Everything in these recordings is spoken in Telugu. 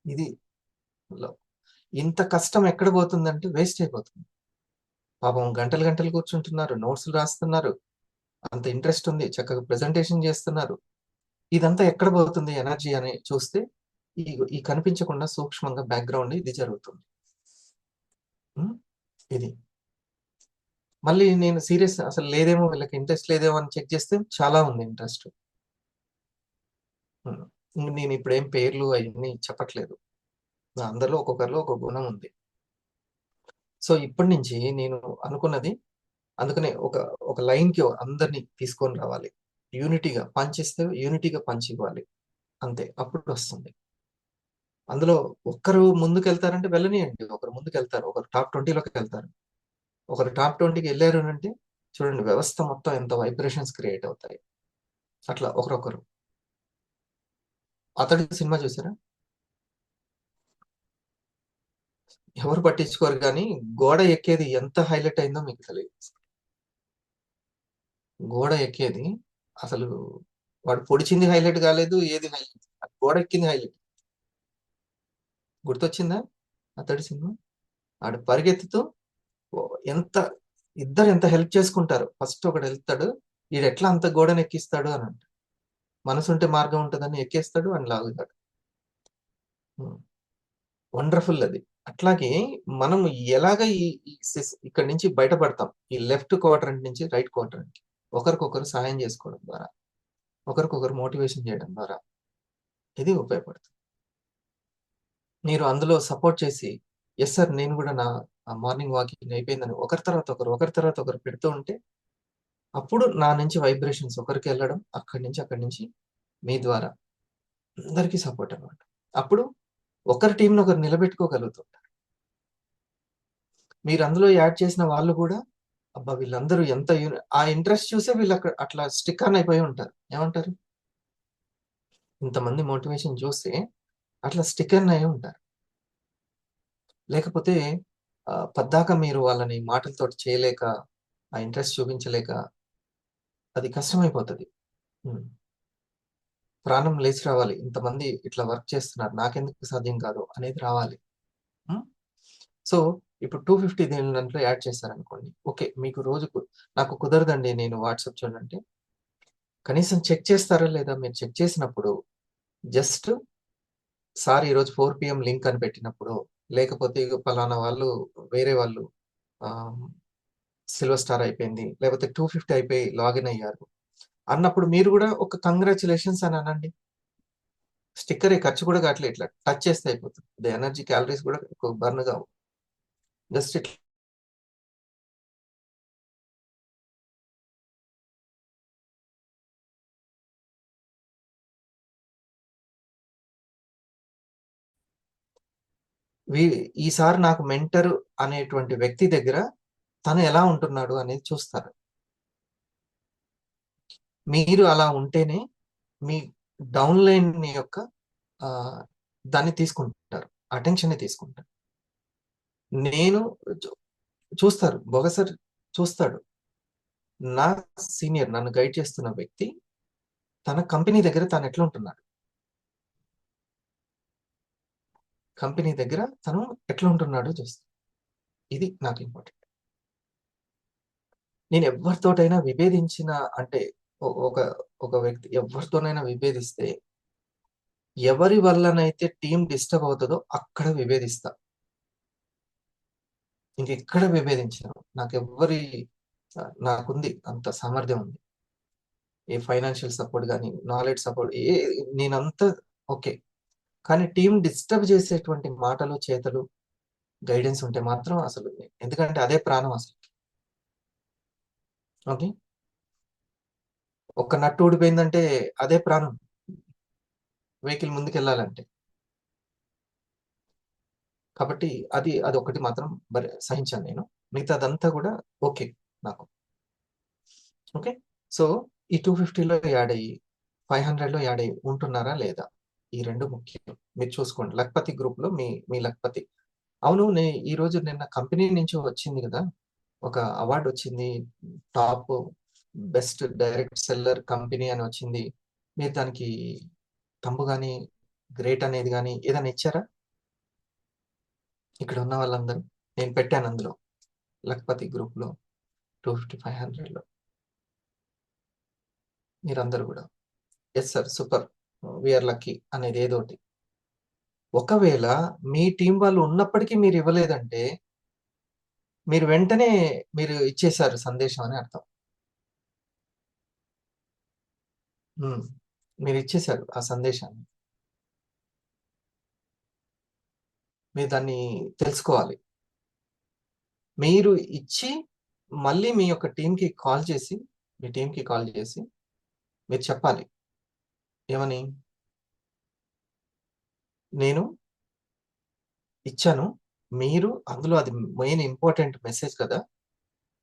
ఇది ఇంత కష్టం ఎక్కడ పోతుందంటే వేస్ట్ అయిపోతుంది. పాపం గంటలు గంటలు కూర్చుంటున్నారు, నోట్స్‌లు రాస్తున్నారు. అంత ఇంట్రెస్ట్ ఉంది. చక్కగా ప్రెజెంటేషన్ చేస్తున్నారు. ఇదంతా ఎక్కడ పోతుంది ఎనర్జీ అని చూస్తే ఈ ఈ కనిపించకుండా సూక్ష్మంగా బ్యాక్‌గ్రౌండ్ ఇది జరుగుతుంది. ఇది. మళ్ళీ నేను సీరియస్ అసలు లేదేమో వీళ్ళకి ఇంట్రెస్ట్ లేదేమో అని చెక్ చేస్తే చాలా ఉంది ఇంట్రెస్ట్. నేను ఇప్పుడేం పేర్లు అయన్నీ చెప్పట్లేదు. అందరిలో ఒక్కొక్కరిలో ఒక్కొక్క గుణం ఉంది. సో ఇప్పటి నుంచి నేను అనుకున్నది అందుకనే ఒక లైన్‌కి అందరిని తీసుకొని రావాలి. యూనిటీగా పంచిస్తే యూనిటీగా పంచివ్వాలి. అంతే. అప్పుడు వస్తుంది. అందులో ఒక్కరు ముందుకెళ్తారంటే వెళ్ళనీయండి. ఒకరు ముందుకెళ్తారు. ఒకరు టాప్ 20లోకెళ్తారు. ఒకరు టాప్ 20కి ఎళ్లారు అనంటే చూడండి వ్యవస్థ మొత్తం ఎంత వైబ్రేషన్స్ క్రియేట్ అవుతాయి. అట్లా ఒకరొకరు. 'అతడు' సినిమా చూసారా? ఎవరు పట్టించుకోరు గానీ గోడ ఎక్కేది ఎంత హైలైట్ అయిందో మీకు తెలీదు. గోడ ఎక్కేది అసలు వాడు పొడిచింది హైలైట్ కాలేదు. ఏది హైలైట్ గోడ ఎక్కింది హైలైట్. గుర్తొచ్చిందా 'అతడు' సినిమా? ఆడు పరిగెత్తుతూ ఎంత ఇద్దరు ఎంత హెల్ప్ చేసుకుంటారు. ఫస్ట్ ఒకడు వెళ్తాడు. ఈడెట్లా అంత గోడను ఎక్కిస్తాడు అని అంట. మనసుంటే మార్గం ఉంటదని ఎక్కేస్తాడు అని లాగుతాడు. వండర్‌ఫుల్ అది. అట్లాగే మనం ఎలాగ ఈ ఈ ఇక్కడి నుంచి బయటపడతాం. ఈ లెఫ్ట్ క్వాడ్రంట్ నుంచి రైట్ క్వాడ్రంట్‌కి. ఒకరికొకరు సహాయం చేసుకోవడం ద్వారా, ఒకరికొకరు మోటివేషన్ చేయడం ద్వారా ఇది ఉపయోగపడుతుంది. మీరు అందులో సపోర్ట్ చేసి, యెస్ సార్ నేను కూడా నా మార్నింగ్ వాకింగ్ అయిపోయిందని ఒకరి తర్వాత ఒకరు, ఒకరి తర్వాత ఒకరు పెడుతూ ఉంటే, అప్పుడు నా నుంచి వైబ్రేషన్స్ ఒకరికెళ్ళడం, అక్కడి నుంచి మీ ద్వారా అందరికీ సపోర్ట్ అన్నమాట. అప్పుడు ఒకరి టీమ్‌ని ఒకరు నిలబెట్టుకోగలుగుతుంటారు. మీరు అందులో యాడ్ చేసిన వాళ్ళు కూడా, అబ్బా! వీళ్ళందరూ ఎంత ఆ ఇంట్రెస్ట్ చూసే వీళ్ళు అట్లా స్టిక్ ఆన్ అయిపోయి ఉంటారు. ఏమంటారు? ఇంతమంది మోటివేషన్ చూసి అట్లా స్టిక్ ఆన్ అయ్యి ఉంటారు. లేకపోతే పద్దాక మీరు వాళ్ళని మాటలతోటి చేయలేక, ఆ ఇంట్రెస్ట్ చూపించలేక అది కష్టమైపోతది. హ్మ్. ప్రాణం లేచి రావాలి. ఇంతమంది ఇట్లా వర్క్ చేస్తున్నారు. నాకెందుకు సాధ్యం కాదు అనేది రావాలి. హ్మ్. సో, ఇప్పుడు 250 దీని దాంట్లో యాడ్ చేశారనుకోండి. ఓకే. మీకు రోజుకు నాకు కుదరదండి నేను వాట్సాప్ చూడనంటే, కనీసం చెక్ చేస్తారా లేదా? మీరు చెక్ చేసినప్పుడు జస్ట్ సార్ ఈరోజు 4 పీఎం లింక్ అని పెట్టినప్పుడు, లేకపోతే ఇగో పలానా వాళ్ళు వేరే వాళ్ళు ఆహ్, సిల్వర్ స్టార్ అయిపోయింది. లేకపోతే 250 అయిపోయి లాగిన్ అయ్యారు. అన్నప్పుడు మీరు గూడా ఒక కంగ్రాచ్యులేషన్స్ అని అనండి. స్టిక్కరే ఖర్చు కూడా కాట్లే ఇట్లా టచ్ చేస్తే అయిపోతుంది. ది ఎనర్జీ క్యాలరీస్ కూడా ఎక్కువ బర్న్ కావు. జస్ట్ ఇట్లా వీ ఈసారి నాకు మెంటర్ అనేటువంటి వ్యక్తి దగ్గర తను ఎలా ఉంటున్నాడు అనేది చూస్తారు. మీరు అలా ఉంటేనే మీ డౌన్‌లైన్ యొక్క ఆహ్, దాన్ని తీసుకుంటారు. అటెన్షన్‌ని తీసుకుంటారు. నేను చు చూస్తారు. బొగసర్ చూస్తాడు. నా సీనియర్ నన్ను గైడ్ చేస్తున్న వ్యక్తి తన కంపెనీ దగ్గర తను ఎట్లుంటున్నాడు? కంపెనీ దగ్గర తను ఎట్లుంటున్నాడో చూస్తా. ఇది నాకు ఇంపార్టెంట్. నేను ఎవ్వరితోటైనా విభేదించిన అంటే ఒక ఒక వ్యక్తి ఎవరితోనైనా విభేదిస్తే ఎవరి వల్లనైతే టీమ్ డిస్టర్బ్ అవుతదో అక్కడ విభేదిస్తా. ఇంకెక్కడ విభేదించను. నాకుంది అంత సామర్థ్యం ఉంది. ఏ ఫైనాన్షియల్ సపోర్ట్ గాని, నాలెడ్జ్ సపోర్ట్ నేనంతా ఓకే. కానీ టీమ్ డిస్టర్బ్ చేసేటువంటి మాటలు, చేతలు, గైడెన్స్ ఉంటే మాత్రం అసలు ఎందుకంటే అదే ప్రాణం అసలు. ఓకే. ఒక్క నట్టు ఊడిపోయిందంటే అదే ప్రాణం. వెహికల్ ముందుకెళ్ళాలంటే. కాబట్టి అదొక్కటి మాత్రం సహించాను నేను. మిగతాదంతా కూడా ఓకే నాకు. ఓకే. సో, ఈ 250లో యాడ్ అయ్యి, 500లో యాడ్ అయ్యి ఉంటున్నారా లేదా? ఈ 2 ముఖ్యం. మీరు చూసుకోండి. లక్పతి గ్రూప్‌లో మీ లక్పతి. అవును. ఈరోజు నిన్న కంపెనీ నుంచి వచ్చింది గదా! ఒక అవార్డ్ వచ్చింది. Top best direct seller company అని వచ్చింది. మీరు దానికి థంబ్ గాని, గ్రేట్ అనేది గాని ఏదైనా ఇచ్చారా? ఇక్కడ ఉన్న వాళ్ళందరూ నేను పెట్టాను అందులో లక్పతి గ్రూప్లో 250-500లో మీరందరూ కూడా yes sir super we are అనేది ఏదోటి. ఒకవేళ మీ టీం వాళ్ళు ఉన్నప్పటికీ మీరు ఇవ్వలేదంటే మీరు వెంటనే మీరు ఇచ్చేశారు సందేశం అని అర్థం. మీరు ఇచ్చేశారు ఆ సందేశాన్ని. మీరు దాన్ని తెలుసుకోవాలి. మీరు ఇచ్చి మళ్ళీ మీ యొక్క టీంకి కాల్ చేసి మీ టీంకి కాల్ చేసి మీరు చెప్పాలి ఏమని, నేను ఇచ్చాను, మీరు అందులో అది మెయిన్ ఇంపార్టెంట్ మెసేజ్ కదా,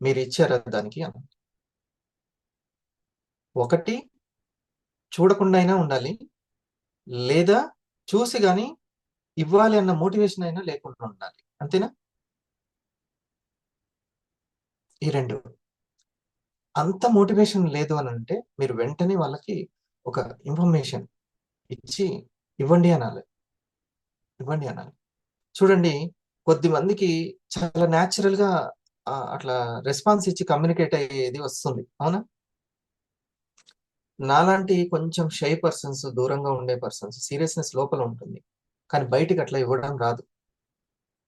మీరు ఇచ్చారా దానికి అని. ఒకటి చూడకుండా అయినా ఉండాలి, లేదా చూసి కానీ ఇవ్వాలి అన్న మోటివేషన్ అయినా లేకుండా ఉండాలి. అంతేనా? ఈ రెండు. అంత మోటివేషన్ లేదు అని అంటే మీరు వెంటనే వాళ్ళకి ఒక ఇన్ఫర్మేషన్ ఇచ్చి ఇవ్వండి అనాలి. ఇవ్వండి అనాలి. చూడండి, కొద్ది మందికి చాలా న్యాచురల్ గా అట్లా రెస్పాన్స్ ఇచ్చి కమ్యూనికేట్ అయ్యేది వస్తుంది, అవునా? నాలాంటి కొంచెం షై పర్సన్స్, దూరంగా ఉండే పర్సన్స్ సీరియస్నెస్ లోపల ఉంటుంది, కానీ బయటికి అట్లా ఇవ్వడం రాదు.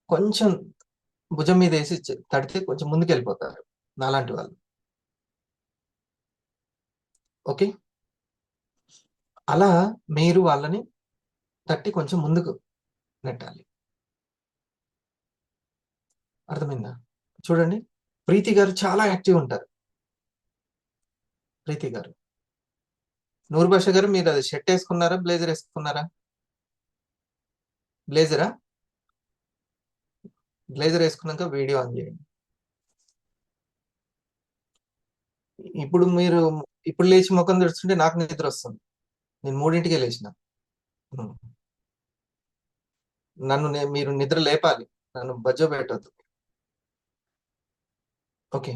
కొంచెం భుజం మీద వేసి తడితే కొంచెం ముందుకు వెళ్ళిపోతారు నాలాంటి వాళ్ళు. ఓకే, అలా మీరు వాళ్ళని తట్టి కొంచెం ముందుకు నెట్టాలి. అర్థమైందా? చూడండి, ప్రీతి గారు చాలా యాక్టివ్ ఉంటారు. ప్రీతి గారు, నూరు భాష గారు, మీరు అది షర్ట్ వేసుకున్నారా, బ్లేజర్ వేసుకున్నారా? బ్లేజరా? బ్లేజర్ వేసుకున్నాక వీడియో ఆన్ చేయండి. ఇప్పుడు మీరు ఇప్పుడు లేచి ముఖం తెరుస్తుంటే నాకు నిద్ర వస్తుంది. నేను 3ంటికే లేచిన. నన్ను మీరు నిద్ర లేపాలి, నన్ను బజ్జో పెట్టద్దు. ఓకే,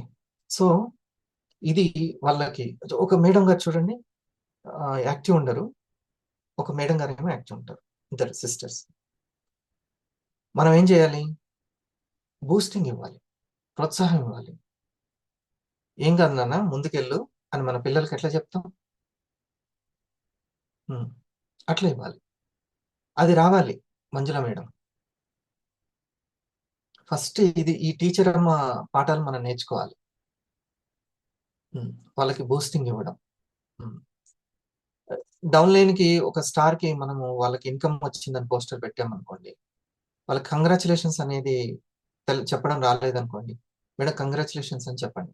సో ఇది వాళ్ళకి ఒక మేడం గారు చూడండి యాక్టివ్ ఉండరు, ఒక మేడం గారు ఏమో యాక్టివ్ ఉంటారు, ఇద్దరు సిస్టర్స్. మనం ఏం చేయాలి? బూస్టింగ్ ఇవ్వాలి, ప్రోత్సాహం ఇవ్వాలి. ఏం కాదు నాన్న ముందుకెళ్ళు అని మన పిల్లలకి ఎట్లా చెప్తాం? అట్లా ఇవ్వాలి. అది రావాలి మంజుల మేడం. ఫస్ట్ ఇది ఈ టీచర్ అమ్మ పాఠాలు మనం నేర్చుకోవాలి. వాళ్ళకి బూస్టింగ్ ఇవ్వడం. డౌన్ లైన్ కి ఒక స్టార్ కి మనము వాళ్ళకి ఇన్కమ్ వచ్చిందని పోస్టర్ పెట్టామనుకోండి, వాళ్ళకి కంగ్రాచులేషన్స్ అనేది చెప్పడం రాలేదనుకోండి, మేడం కంగ్రాచులేషన్స్ అని చెప్పండి.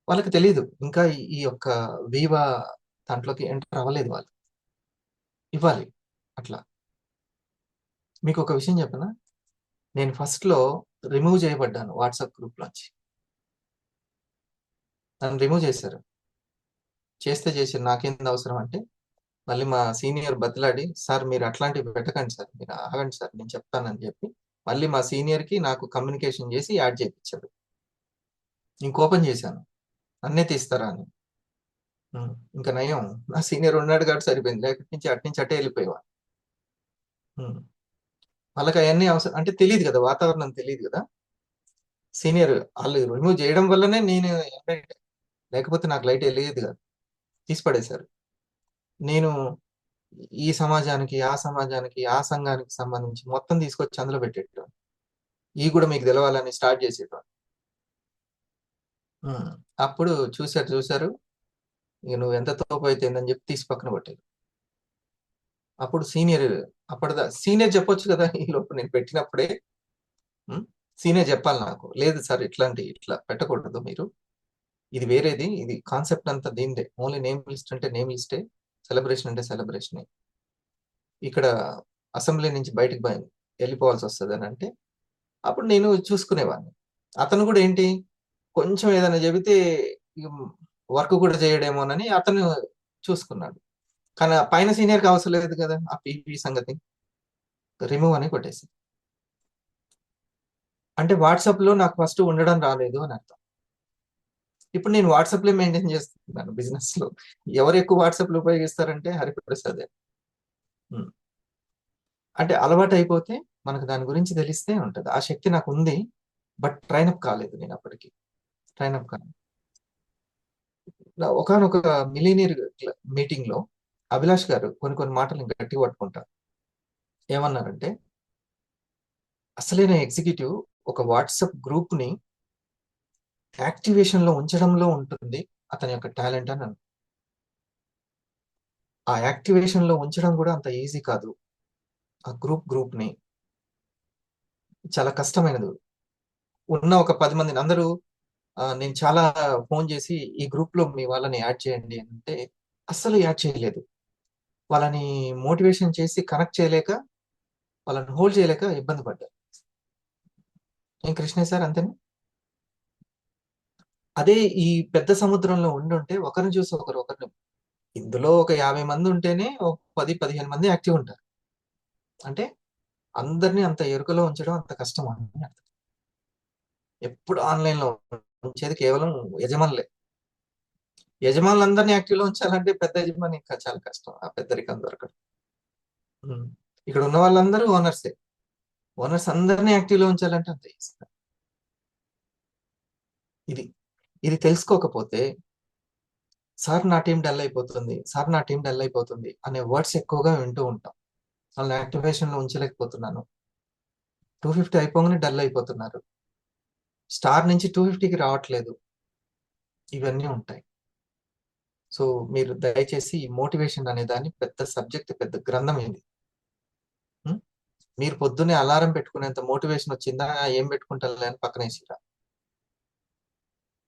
వాళ్ళకి తెలియదు ఇంకా ఈ యొక్క వీవా దాంట్లోకి ఎంటర్ అవ్వలేదు వాళ్ళు. ఇవ్వాలి అట్లా. మీకు ఒక విషయం చెప్పనా, నేను ఫస్ట్ లో రిమూవ్ చేయబడ్డాను వాట్సాప్ గ్రూప్ లోంచి. నన్ను రిమూవ్ చేశారు. చేసి నాకేంది అవసరం అంటే, మళ్ళీ మా సీనియర్ బతిలాడి, సార్ మీరు అట్లాంటివి పెట్టకండి సార్, మీరు ఆగండి సార్ నేను చెప్తానని చెప్పి మళ్ళీ మా సీనియర్ కి నాకు కమ్యూనికేషన్ చేసి యాడ్ చేయించాడు. నేను కోపం చేశాను, నన్నే తీస్తారా అని. ఇంకా నయం నా సీనియర్ ఉన్నాడు కాబట్టి సరిపోయింది, లేకపోతే అట్నుంచి అటే వెళ్ళిపోయేవా. వాళ్ళకి అవన్నీ అవసరం అంటే తెలియదు కదా, వాతావరణం తెలియదు కదా. సీనియర్ వాళ్ళు రిమూవ్ చేయడం వల్లనే నేను, లేకపోతే నాకు లైట్ వెళ్ళేది కాదు, తీసి పడేశారు. నేను ఈ సమాజానికి, ఆ సమాజానికి, ఆ సంఘానికి సంబంధించి మొత్తం తీసుకొచ్చి అందులో పెట్టేటోను. ఈ కూడా మీకు తెలవాలని స్టార్ట్ చేసేటోను. అప్పుడు చూశారు ఇక నువ్వు ఎంత తోపు అయితేందని చెప్పి తీసి పక్కన పెట్టారు. అప్పుడు సీనియర్ చెప్పొచ్చు కదా, ఈ లోపు నేను పెట్టినప్పుడే సీనియర్ చెప్పాలి నాకు, లేదు సార్ ఇట్లా పెట్టకూడదు మీరు, ఇది వేరేది, ఇది కాన్సెప్ట్ అంతా దీనిదే, ఓన్లీ నేమ్ లిస్ట్ అంటే నేమ్ లిస్టే, సెలబ్రేషన్ అంటే సెలబ్రేషనే, ఇక్కడ అసెంబ్లీ నుంచి బయటకు వెళ్ళిపోవాల్సి వస్తుంది అని అంటే అప్పుడు నేను చూసుకునేవాడిని. అతను కూడా ఏంటి, కొంచెం ఏదైనా చెబితే వర్క్ కూడా చేయడేమోనని అతను చూసుకున్నాడు. కానీ ఆ పైన సీనియర్కి అవసరం లేదు కదా ఆ పీపీ సంగతి, రిమూవ్ అని కొట్టేసి. అంటే వాట్సాప్ లో నాకు ఫస్ట్ ఉండడం రాలేదు అని అర్థం. ఇప్పుడు నేను వాట్సాప్ లో మెయింటైన్ చేస్తున్నాను బిజినెస్. లో ఎవరు ఎక్కువ వాట్సాప్ లో ఉపయోగిస్తారంటే హరిప్రసాదే. అంటే అలవాటయిపోతే మనకు దాని గురించి తెలిస్తే ఉంటది. ఆ శక్తి నాకుంది. బట్ ట్రైన్ అప్ కాలేదు నేనప్పటికి. ట్రైన్ అప్ కాలేదు. ఒకానొక మిలీనియర్ మీటింగ్‌లో అభిలాష్ గారు కొన్ని కొన్ని మాటలు గట్టిగా పట్టుకుంటారు. ఏమన్నారంటే, అసలైన ఎగ్జిక్యూటివ్ ఒక వాట్సాప్ గ్రూప్‌ని యాక్టివేషన్‌లో ఉంచడంలో ఉంటుంది అతని యొక్క టాలెంట్ అని అన్నారు. ఆ యాక్టివేషన్‌లో ఉంచడం కూడా అంత ఈజీ కాదు. ఆ గ్రూప్‌ని చాలా కష్టమైనది. ఉన్న ఒక 10 మందిని అందరూ నేను చాలా ఫోన్ చేసి ఈ గ్రూప్‌లో మీ వాళ్ళని యాడ్ చేయండి అంటే అస్సలు యాడ్ చేయలేదు. వాళ్ళని మోటివేషన్ చేసి కనెక్ట్ చేయలేక, వాళ్ళని హోల్డ్ చేయలేక ఇబ్బంది పడ్డారు. ఏం కృష్ణయ్య సార్ అంతేనా? అదే ఈ పెద్ద సముద్రంలో ఉండుంటే ఒకరిని చూసి ఒకరిని ఇందులో ఒక 50 మంది ఉంటేనే ఒక 10, 15 మంది యాక్టివ్ ఉంటారు. అంటే అందరిని అంత ఎరుకలో ఉంచడం అంత కష్టం అని అర్థం. ఎప్పుడు ఆన్‌లైన్‌లో ఉంచేది కేవలం యజమానులే. యజమానులందరిని యాక్టివ్‌లో ఉంచాలంటే పెద్ద యజమాని ఇంకా చాలా కష్టం. ఆ పెద్దరికం దొరకడం. హ్మ్. ఇక్కడ ఉన్న వాళ్ళందరూ ఓనర్సే. ఓనర్స్ అందరిని యాక్టివ్‌లో ఉంచాలంటే అంత ఈజీ కాదు. ఇది. ఇది తెలుసుకోకపోతే సార్ నా టీమ్ డల్ అయిపోతుంది. సార్ నా టీమ్ డల్ అయిపోతుంది అనే వర్డ్స్ ఎక్కువగా వింటూ ఉంటాం. వాళ్ళని యాక్టివేషన్‌లో ఉంచలేకపోతున్నాను. 250 అయిపోగానే డల్ అయిపోతున్నారు. స్టార్ నుంచి 250కి రావట్లేదు. ఇవన్నీ ఉంటాయి. సో, మీరు దయచేసి ఈ మోటివేషన్ అనే దాన్ని పెద్ద సబ్జెక్ట్, పెద్ద గ్రంథం ఇది. హ్మ్. మీరు పొద్దున్నే అలారం పెట్టుకునేంత మోటివేషన్ వచ్చిందా? ఏం పెట్టుకుంటారులే అని పక్కనేసిర్రా.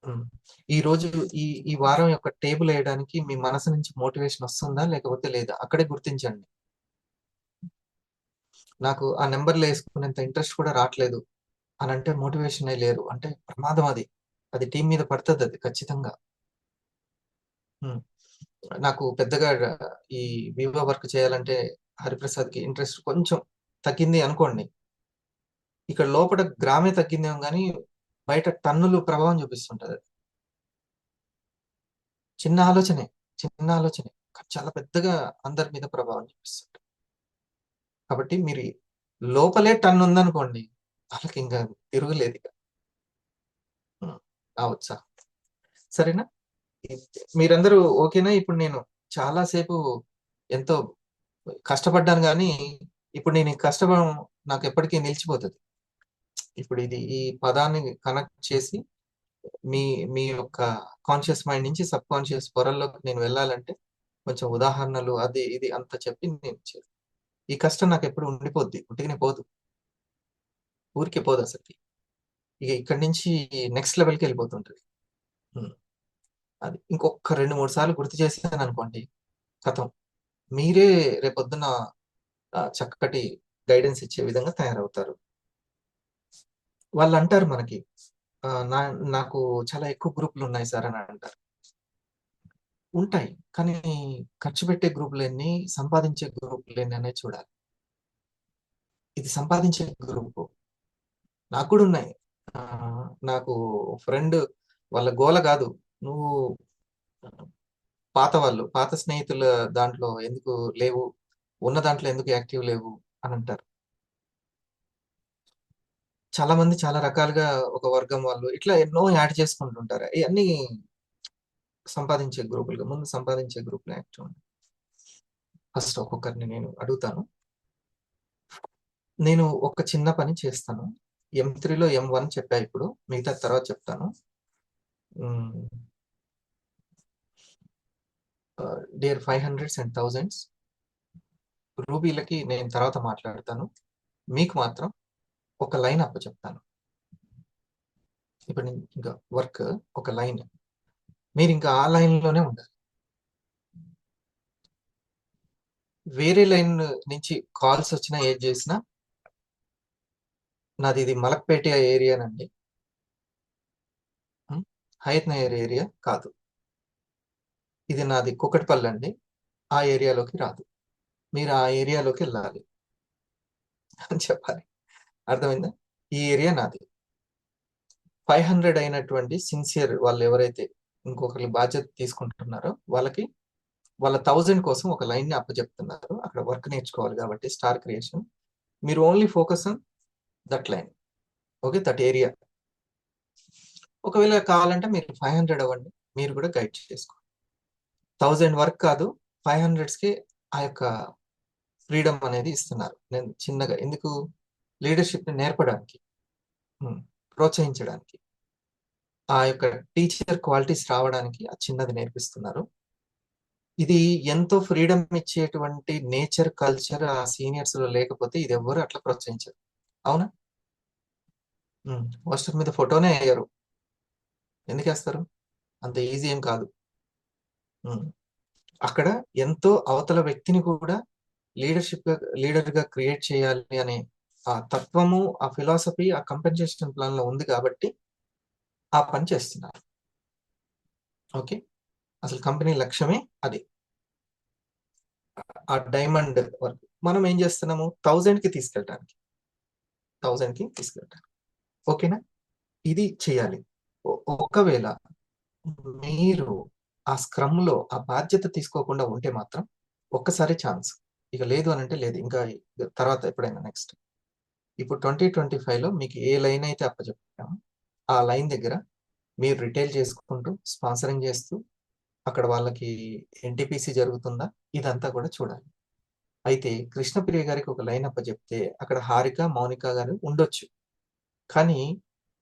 హ్మ్. ఈరోజు ఈ వారం యొక్క టేబుల్ ఎయడానికి మీ మనసు నుంచి మోటివేషన్ వస్తుందా? లేకపోతే లేదా? అక్కడే గుర్తించండి. నాకు ఆ నంబర్‌లేసుకునేంత ఇంట్రెస్ట్ కూడా రాట్లేదు అనంటే మోటివేషనే లేరు. అంటే ప్రమాదం అది. అది టీమ్ మీద పడతదది ఖచ్చితంగా. హ్మ్. నాకు పెద్దగా ఈ వివో వర్క్ చేయాలంటే హరిప్రసాద్‌కి ఇంట్రెస్ట్ కొంచెం తగ్గింది అనుకోండి. ఇక్కడ లోపట గ్రామే తగ్గిందేమో గానీ, బయట టన్నులు ప్రభావం చూపిస్తుంటదది. చిన్న ఆలోచనే. చిన్న ఆలోచనే. కానీ చాలా పెద్దగా అందరి మీద ప్రభావం చూపిస్తుంటది. కాబట్టి మీరు లోపలే టన్నుందనుకోండి, వాళ్ళకింక తిరుగులేదిక. హ్మ్. ఆ ఉత్సాహం. సరేనా? మీరందరూ ఓకేనా? ఇప్పుడు నేను చాలా సేపు ఎంతో కష్టపడ్డాను గానీ, ఇప్పుడు నేను ఈ కష్టం నాకెప్పటికీ నిలిచిపోతది. ఇప్పుడు ఈ పదాన్ని కనెక్ట్ చేసి మీ మీ యొక్క కాన్షియస్ మైండ్ నుంచి సబ్‌కాన్షియస్ పొరల్లోకి నేను వెళ్ళాలంటే, కొంచెం ఉదాహరణలు అది ఇది అంతా చెప్పి నేను ఈ కష్టం నాకెప్పుడు ఉండిపోద్ది. ఉట్టిగనే పోదు. ఊరికే పోదసలకి. ఇక ఇక్కడి నుంచి నెక్స్ట్ లెవెల్‌కెళ్ళిపోతుంటది. హ్మ్. అది. ఇంకొక్క 2, 3 సార్లు గుర్తు చేశాననుకోండి ఖతం. మీరే రేపొద్దున చక్కటి గైడెన్స్ ఇచ్చే విధంగా తయారవుతారు. వాళ్ళంటారు మనకి ఆహ్, నా నాకు చాలా ఎక్కువ గ్రూపులున్నాయి సార్ అని అంటారు. ఉంటాయి. కానీ ఖర్చు పెట్టే గ్రూపులెన్ని, సంపాదించే గ్రూపులెన్ని అనేది చూడాలి. ఇది సంపాదించే గ్రూపు. నాకు కూడా ఉన్నాయి. నాకు ఫ్రెండ్ వాళ్ళ గోల గాదు. నువ్వు పాత వాళ్ళు, పాత స్నేహితుల దాంట్లో ఎందుకు లేవు? ఉన్న దాంట్లో ఎందుకు యాక్టివ్ లేవు? అనంటారు. చాలా మంది చాలా రకాలుగా ఒక వర్గం వాళ్ళు ఇట్లా ఎన్నో యాడ్ చేసుకుంటుంటారు. ఇయన్నీ సంపాదించే గ్రూపులుగా ముందు సంపాదించే గ్రూప్‌లో యాక్టివ్ ఉండండి. ఫస్ట్ ఒక్కొక్కరిని నేను అడుగుతాను. నేను ఒక చిన్న పని చేస్తాను. ఎం3లో ఎం1 చెప్పా ఇప్పుడు. మిగతాది తర్వాత చెప్తాను. హ్మ్. డియర్ 500స్ అండ్ థౌసండ్స్ రూబీలకి నేను తర్వాత మాట్లాడతాను. మీకు మాత్రం ఒక లైన్ అప్పచెప్తాను. ఇప్పుడు నేను ఇంకా వర్క్ ఒక లైన్. మీరింకా ఆ లైన్‌లోనే ఉండాలి. వేరే లైన్ నుంచి కాల్స్ వచ్చినా ఏది చేసినా నాదిది మలక్పేట ఏరియానండి. హ్మ్. హయత్ నగర్ ఏరియా కాదు. ఇది నాది కూకట్పల్లండి. ఆ ఏరియాలోకి రాదు. మీరు ఆ ఏరియాలోకెళ్ళాలి అని చెప్పాలి. అర్థమైందా? ఈ ఏరియా నాది. 500 అయినటువంటి సిన్సియర్ వాళ్ళెవరైతే ఇంకొకరి బాధ్యత తీసుకుంటున్నారో వాళ్ళకి వాళ్ళ 1000 కోసం ఒక లైన్ ని అప్పచెప్తున్నారు. అక్కడ వర్క్ నేర్చుకోవాలి కాబట్టి స్టార్ క్రియేషన్. మీరు only focus on that line. Okay, that area. ఒకవేళ కావాలంటే మీరు 500 అవ్వండి, మీరు కూడా గైడ్ చేసుకోండి. 1000 వర్క్ కాదు, 500s కి ఆ యొక్క ఫ్రీడమ్ అనేది ఇస్తున్నారు. నేను చిన్నగా ఎందుకు, లీడర్షిప్ ని నేర్పడానికి, ప్రోత్సహించడానికి, ఆ యొక్క టీచర్ క్వాలిటీస్ రావడానికి ఆ చిన్నది నేర్పిస్తున్నారు. ఇది ఎంతో ఫ్రీడమ్ ఇచ్చేటువంటి నేచర్ కల్చర్ ఆ సీనియర్స్ లో లేకపోతే ఇది ఎవ్వరు అట్లా ప్రోత్సహించరు. అవునా? పోస్టర్ మీద ఫోటోనే వేయరు. ఎందుకు వేస్తారు? అంత ఈజీ ఏం కాదు. అక్కడ ఎంతో అవతల వ్యక్తిని కూడా లీడర్ గా క్రియేట్ చేయాలి అనే ఆ తత్వము, ఆ ఫిలాసఫీ ఆ కంపెన్సేషన్ ప్లాన్ లో ఉంది కాబట్టి ఆ పని చేస్తున్నారు. ఓకే, అసలు కంపెనీ లక్ష్యమే అది. ఆ డైమండ్ వర్క్ మనం ఏం చేస్తున్నాము, 1000 కి తీసుకెళ్ళటానికి. ఓకేనా? ఇది చేయాలి. ఒకవేళ మీరు ఆ స్క్రమ్ లో ఆ బాధ్యత తీసుకోకుండా ఉంటే మాత్రం ఒక్కసారి ఛాన్స్, ఇక లేదు అని అంటే లేదు, ఇంకా తర్వాత ఎప్పుడైనా నెక్స్ట్. ఇప్పుడు 2025 లో మీకు ఏ లైన్ అయితే అప్పచెప్పామో ఆ లైన్ దగ్గర మీరు రిటైల్ చేసుకుంటూ స్పాన్సరింగ్ చేస్తూ అక్కడ వాళ్ళకి ఎన్టీపీసీ జరుగుతుందా ఇదంతా కూడా చూడాలి. అయితే కృష్ణప్రియ గారికి ఒక లైన్ అప్పచెప్తే అక్కడ హారిక, మౌనిక గారు ఉండొచ్చు, కానీ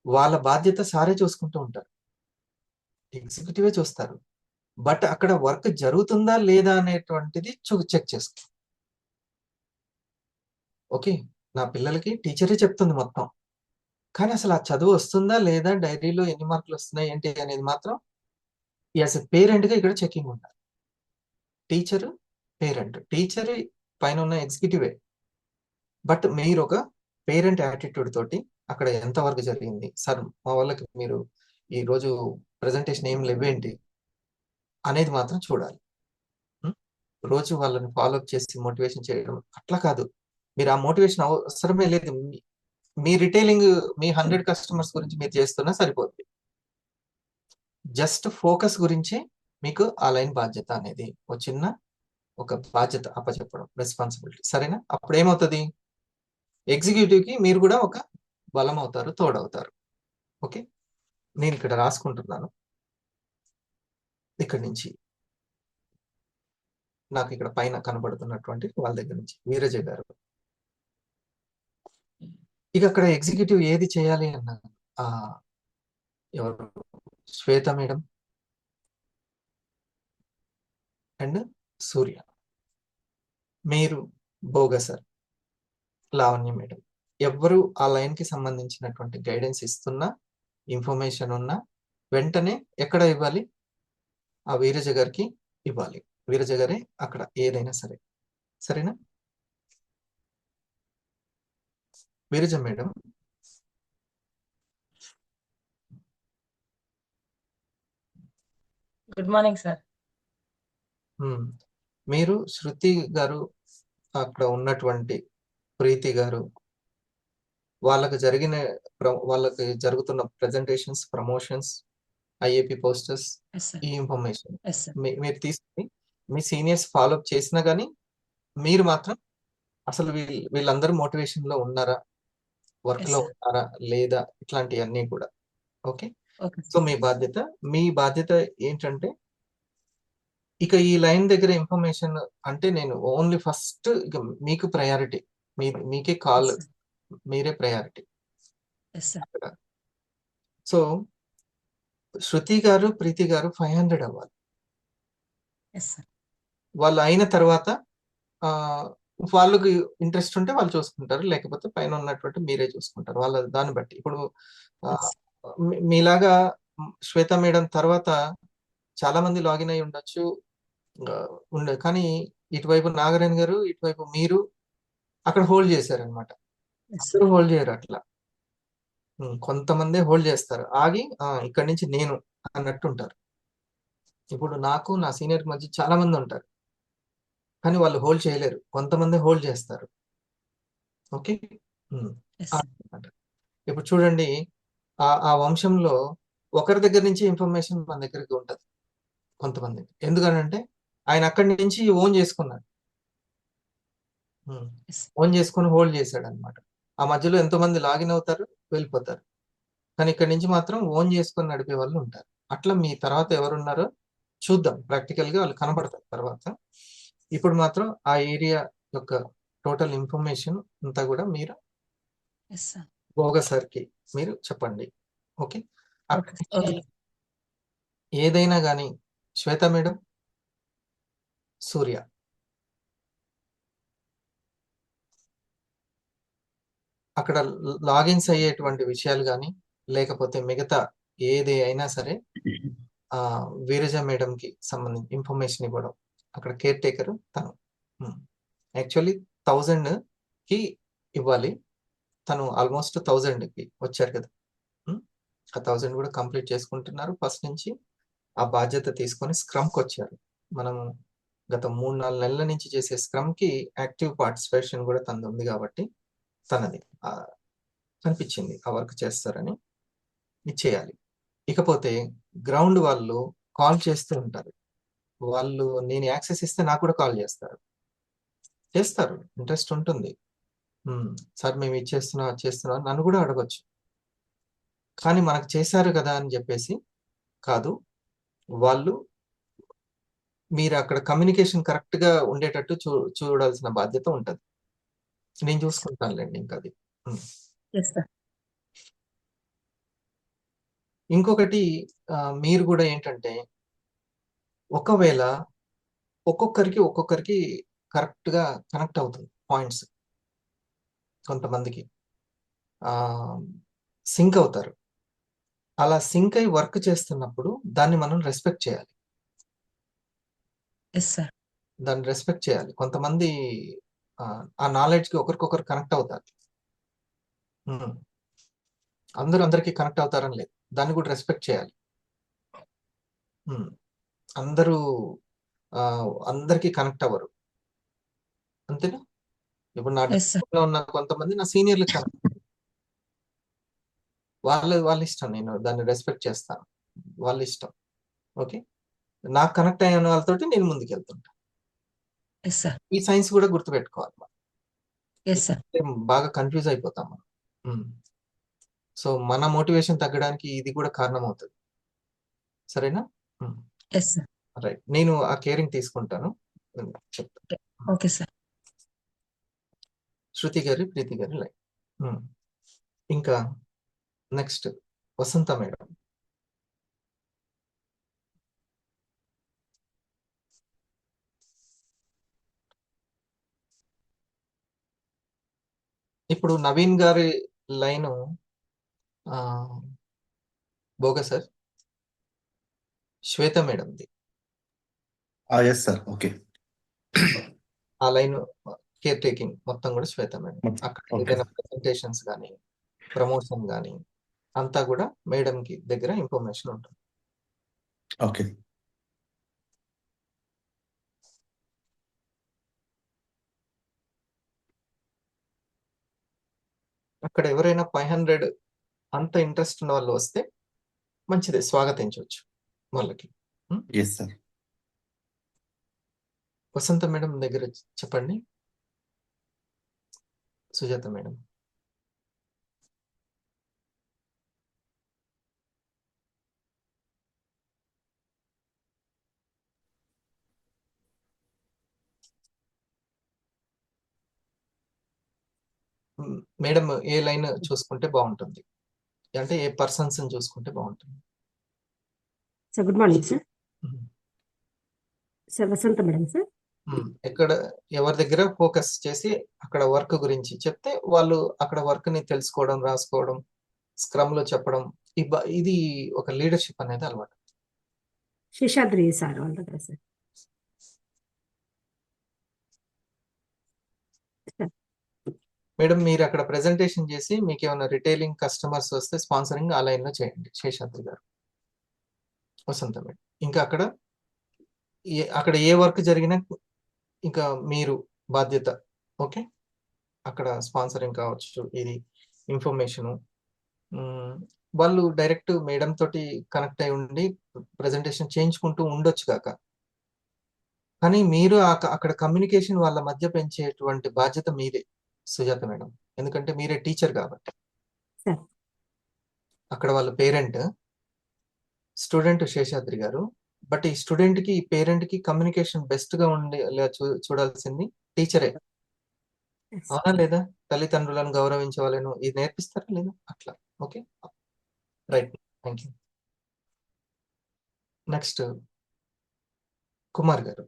వాళ్ళ బాధ్యత సారే చూసుకుంటూ ఉంటారు, ఎగ్జిక్యూటివే చూస్తారు. బట్ అక్కడ వర్క్ జరుగుతుందా లేదా అనేటువంటిది చెక్ చేసుకో. ఓకే, నా పిల్లలకి టీచరే చెప్తుంది మొత్తం, కానీ అసలు ఆ చదువు వస్తుందా లేదా, డైరీలో ఎన్ని మార్కులు వస్తున్నాయి ఏంటి అనేది మాత్రం యాజ్ ఎ పేరెంట్ గా ఇక్కడ చెకింగ్ ఉండాలి. Teacher, parent. టీచర్ పైన ఉన్న ఎగ్జిక్యూటివే, బట్ మీరు ఒక పేరెంట్ యాటిట్యూడ్ తోటి అక్కడ ఎంత వరకు జరిగింది సార్, మా వాళ్ళకి మీరు ఈ రోజు ప్రెజెంటేషన్ ఏం లేవేంటి అనేది మాత్రం చూడాలి. రోజు వాళ్ళని ఫాలోఅప్ చేసి మోటివేషన్ చేయడం అట్లా కాదు. మీరు ఆ మోటివేషన్ అవసరమే లేదు. మీ రిటైలింగ్, మీ 100 కస్టమర్స్ గురించి మీరు చేస్తున్నా సరిపోద్ది. జస్ట్ ఫోకస్ గురించి మీకు ఆ లైన్ బాధ్యత అనేది ఒక బాధ్యత అప్పచెప్పడం, రెస్పాన్సిబిలిటీ. సరేనా? అప్పుడు ఏమవుతుంది, ఎగ్జిక్యూటివ్ కి మీరు కూడా ఒక బలం అవుతారు, తోడవుతారు. ఓకే, నేను ఇక్కడ రాసుకుంటున్నాను. ఇక్కడి నుంచి నాకు ఇక్కడ పైన కనబడుతున్నటువంటి వాళ్ళ దగ్గర నుంచి వీరజ గారు. ఇక అక్కడ ఎగ్జిక్యూటివ్ ఏది చేయాలి అన్న ఎవరు, శ్వేత మేడం అండ్ సూర్య, మీరు, భోగ సార్, లావణ్య మేడం, ఎవ్వరు ఆ లైన్ కి సంబంధించినటువంటి గైడెన్స్ ఇస్తున్నా, ఇన్ఫర్మేషన్ ఉన్నా వెంటనే ఎక్కడ ఇవ్వాలి, ఆ వీరజ గారికి ఇవ్వాలి. వీరజ గారే అక్కడ ఏదైనా సరే. సరేనా? వీరజ మేడం, గుడ్ మార్నింగ్ సార్. మీరు, శృతి గారు, అక్కడ ఉన్నటువంటి ప్రీతి గారు, వాళ్ళకి జరుగుతున్న ప్రెజెంటేషన్స్, ప్రమోషన్స్, ఐఏపి పోస్టర్స్, ఈ ఇన్ఫర్మేషన్ మీరు తీసుకుని మీ సీనియర్స్ ఫాలోఅప్ చేసినా కానీ మీరు మాత్రం అసలు వీళ్ళందరూ మోటివేషన్ లో ఉన్నారా, వర్క్ లో ఉన్నారా లేదా, ఇట్లాంటివన్నీ కూడా. ఓకే, సో మీ బాధ్యత ఏంటంటే ఇక ఈ లైన్ దగ్గర ఇన్ఫర్మేషన్ అంటే నేను ఓన్లీ ఫస్ట్ ఇక మీకు ప్రయారిటీ, మీకే కాల్, మీరే ప్రయారిటీ. సో శృతి గారు, ప్రీతి గారు 500 అవ్వాలి. వాళ్ళు అయిన తర్వాత వాళ్ళకి ఇంట్రెస్ట్ ఉంటే వాళ్ళు చూసుకుంటారు, లేకపోతే పైన ఉన్నటువంటి మీరే చూసుకుంటారు వాళ్ళ దాన్ని బట్టి. ఇప్పుడు మీలాగా శ్వేత మేడం తర్వాత చాలా మంది లాగిన్ అయి ఉండొచ్చు, కానీ ఇటువైపు నాగరేణ్ గారు, ఇటువైపు మీరు అక్కడ హోల్డ్ చేశారనమాట. అందరూ హోల్డ్ చేయరు అట్లా, కొంతమందే హోల్డ్ చేస్తారు, ఆగి ఇక్కడి నుంచి నేను అన్నట్టు ఉంటారు. ఇప్పుడు నాకు నా సీనియర్ మధ్య చాలా మంది ఉంటారు, కానీ వాళ్ళు హోల్డ్ చేయలేరు, కొంతమంది హోల్డ్ చేస్తారు. ఓకే, ఇప్పుడు చూడండి, ఆ వంశంలో ఒకరి దగ్గర నుంచి ఇన్ఫర్మేషన్ మన దగ్గరికి ఉంటుంది కొంతమంది. ఎందుకనంటే ఆయన అక్కడి నుంచి ఓన్ చేసుకున్నాడు. Yes. ఓన్ చేసుకొని హోల్డ్ చేశాడు అనమాట. ఆ మధ్యలో ఎంతో మంది లాగిన్ అవుతారు, వెళ్ళిపోతారు. కానీ ఇక్కడి నుంచి మాత్రం ఓన్ చేసుకొని నడిపే వాళ్ళు ఉంటారు. అట్లా మీ తర్వాత ఎవరున్నారో చూద్దాం. ప్రాక్టికల్ గా వాళ్ళు కనబడతారు తర్వాత. ఇప్పుడు మాత్రం ఆ ఏరియా యొక్క టోటల్ ఇన్ఫర్మేషన్ అంతా కూడా మీరు Yes, sir. భోగ సార్కి మీరు చెప్పండి. ఓకే. Okay. Okay. ఏదైనా కానీ శ్వేత మేడం, సూర్య, అక్కడ లాగిన్స్ అయ్యేటువంటి విషయాలు కానీ లేకపోతే మిగతా ఏది అయినా సరే వీరజ మేడంకి సంబంధించి ఇన్ఫర్మేషన్ ఇవ్వడం. అక్కడ కేర్ టేకర్ తను. యాక్చువల్లీ 1000 కి ఇవ్వాలి. తను ఆల్మోస్ట్ 1000 కి వచ్చారు కదా. ఆ 1000 కూడా కంప్లీట్ చేసుకుంటున్నారు. ఫస్ట్ నుంచి ఆ బాధ్యత తీసుకొని స్క్రమ్కి వచ్చారు. మనం గత 3-4 నెలల నుంచి చేసే స్క్రమ్ కి యాక్టివ్ పార్టిసిపేషన్ కూడా తనది ఉంది కాబట్టి తనది కనిపించింది ఆ వర్క్ చేస్తారని ఇచ్చేయాలి. ఇకపోతే గ్రౌండ్ వాళ్ళు కాల్ చేస్తూ ఉంటారు. వాళ్ళు నేను యాక్సెస్ ఇస్తే నాకు కూడా కాల్ చేస్తారు. ఇంట్రెస్ట్ ఉంటుంది. సార్ మేము చేస్తున్నాం నన్ను కూడా అడగొచ్చు. కానీ మనకు చేశారు కదా అని చెప్పేసి కాదు. వాళ్ళు మీరు అక్కడ కమ్యూనికేషన్ కరెక్ట్ గా ఉండేటట్టు చూడాల్సిన బాధ్యత ఉంటది. నేను చూసుకుంటానులేండి ఇంకా అది. Yes, sir. ఇంకొకటి మీరు కూడా ఏంటంటే ఒకవేళ ఒక్కొక్కరికి కరెక్ట్ గా కనెక్ట్ అవుతుంది పాయింట్స్. కొంతమందికి సింక్ అవుతారు. అలా సింక్ అయి వర్క్ చేస్తున్నప్పుడు దాన్ని మనం రెస్పెక్ట్ చేయాలి. Yes, sir. దాన్ని రెస్పెక్ట్ చేయాలి. కొంతమంది ఆ నాలెడ్జ్ కి ఒకరికొకరు కనెక్ట్ అవుతారు. అందరికీ కనెక్ట్ అవుతారని లేదు. దాన్ని కూడా రెస్పెక్ట్ చేయాలి. అందరూ అందరికీ కనెక్ట్ అవ్వరు, అంతేనా? ఇప్పుడు నా Yes, sir. లో ఉన్న కొంతమంది నా సీనియర్లకు కనెక్ట్, వాళ్ళ ఇష్టం. నేను దాన్ని రెస్పెక్ట్ చేస్తాను. వాళ్ళ ఇష్టం. ఓకే. నాకు కనెక్ట్ అయిన వాళ్ళతోటి నేను ముందుకు వెళ్తుంటా. Yes, sir. ఈ సైన్స్ కూడా గుర్తుపెట్టుకోవాలి మనం. Yes, sir. బాగా కన్ఫ్యూజ్ అయిపోతాం మనం. సో మన మోటివేషన్ తగ్గడానికి ఇది కూడా కారణం అవుతుంది. సరేనా? Yes, sir. రైట్. నేను ఆ కేరింగ్ తీసుకుంటాను. చెప్తాను. Okay, sir. శృతి గారి, ప్రీతి గారి లైన్. ఇంకా నెక్స్ట్ వసంత మేడం. ఇప్పుడు నవీన్ గారి లైను బోగ సార్, శ్వేత మేడంది. Yes sir. ఓకే. ఆ లైన్ కేర్ టేకింగ్ మొత్తం కూడా శ్వేత మేడం. అక్కడ ఏదైనా ప్రెజెంటేషన్స్ కానీ ప్రమోషన్ కానీ అంతా కూడా మేడం కి దగ్గర ఇన్ఫర్మేషన్ ఉంటుంది. ఓకే. అక్కడ ఎవరైనా 500 అంత ఇంట్రెస్ట్ ఉన్న వాళ్ళు వస్తే మంచిదే, స్వాగతించవచ్చు వాళ్ళకి. Yes sir. వసంత మేడం దగ్గర చెప్పండి. సుజాత మేడం. మేడం ఏ లైన్ చూసుకుంటే బాగుంటుంది, అంటే ఏ పర్సన్స్ చూసుకుంటే బాగుంటుంది? Sir good morning sir. Sir Vasantha madam sir. ఎక్కడ ఎవరి దగ్గర ఫోకస్ చేసి అక్కడ వర్క్ గురించి చెప్తే వాళ్ళు అక్కడ వర్క్ ని తెలుసుకోవడం, రాసుకోవడం, స్క్రమ్ లో చెప్పడం, ఇది ఒక లీడర్షిప్ అనేది అలవాటు. శేషాద్రి సార్ వాళ్ళ దగ్గర సార్. మేడం మీరు అక్కడ ప్రెజెంటేషన్ చేసి మీకు ఏమైనా రిటైలింగ్ కస్టమర్స్ వస్తే స్పాన్సరింగ్ ఆ లైన్ లో చేయండి శేషాద్రి గారు. వసంత మేడం ఇంకా అక్కడ ఏ వర్క్ జరిగినా ఇంకా మీరు బాధ్యత. ఓకే. అక్కడ స్పాన్సరింగ్ కావచ్చు, ఇది ఇన్ఫర్మేషన్ వాళ్ళు డైరెక్ట్ మేడం తోటి కనెక్ట్ అయి ఉండి ప్రెజెంటేషన్ చేయించుకుంటూ ఉండొచ్చు కాక. కానీ మీరు అక్కడ కమ్యూనికేషన్ వాళ్ళ మధ్య పెంచేటువంటి బాధ్యత మీదే సుజాత మేడం. ఎందుకంటే మీరే టీచర్ కాబట్టి. సార్ అక్కడ వాళ్ళ పేరెంట్ స్టూడెంట్ శేషాద్రి గారు. బట్ ఈ స్టూడెంట్ కి ఈ పేరెంట్ కి కమ్యూనికేషన్ బెస్ట్ గా ఉండేలా చూడాల్సింది టీచరే. ఎస్ అవునా లేదా? తల్లిదండ్రులను గౌరవించే వాళ్ళను ఇది నేర్పిస్తారా లేదా? అట్లా. Okay, right. Thank you. Next Kumar గారు.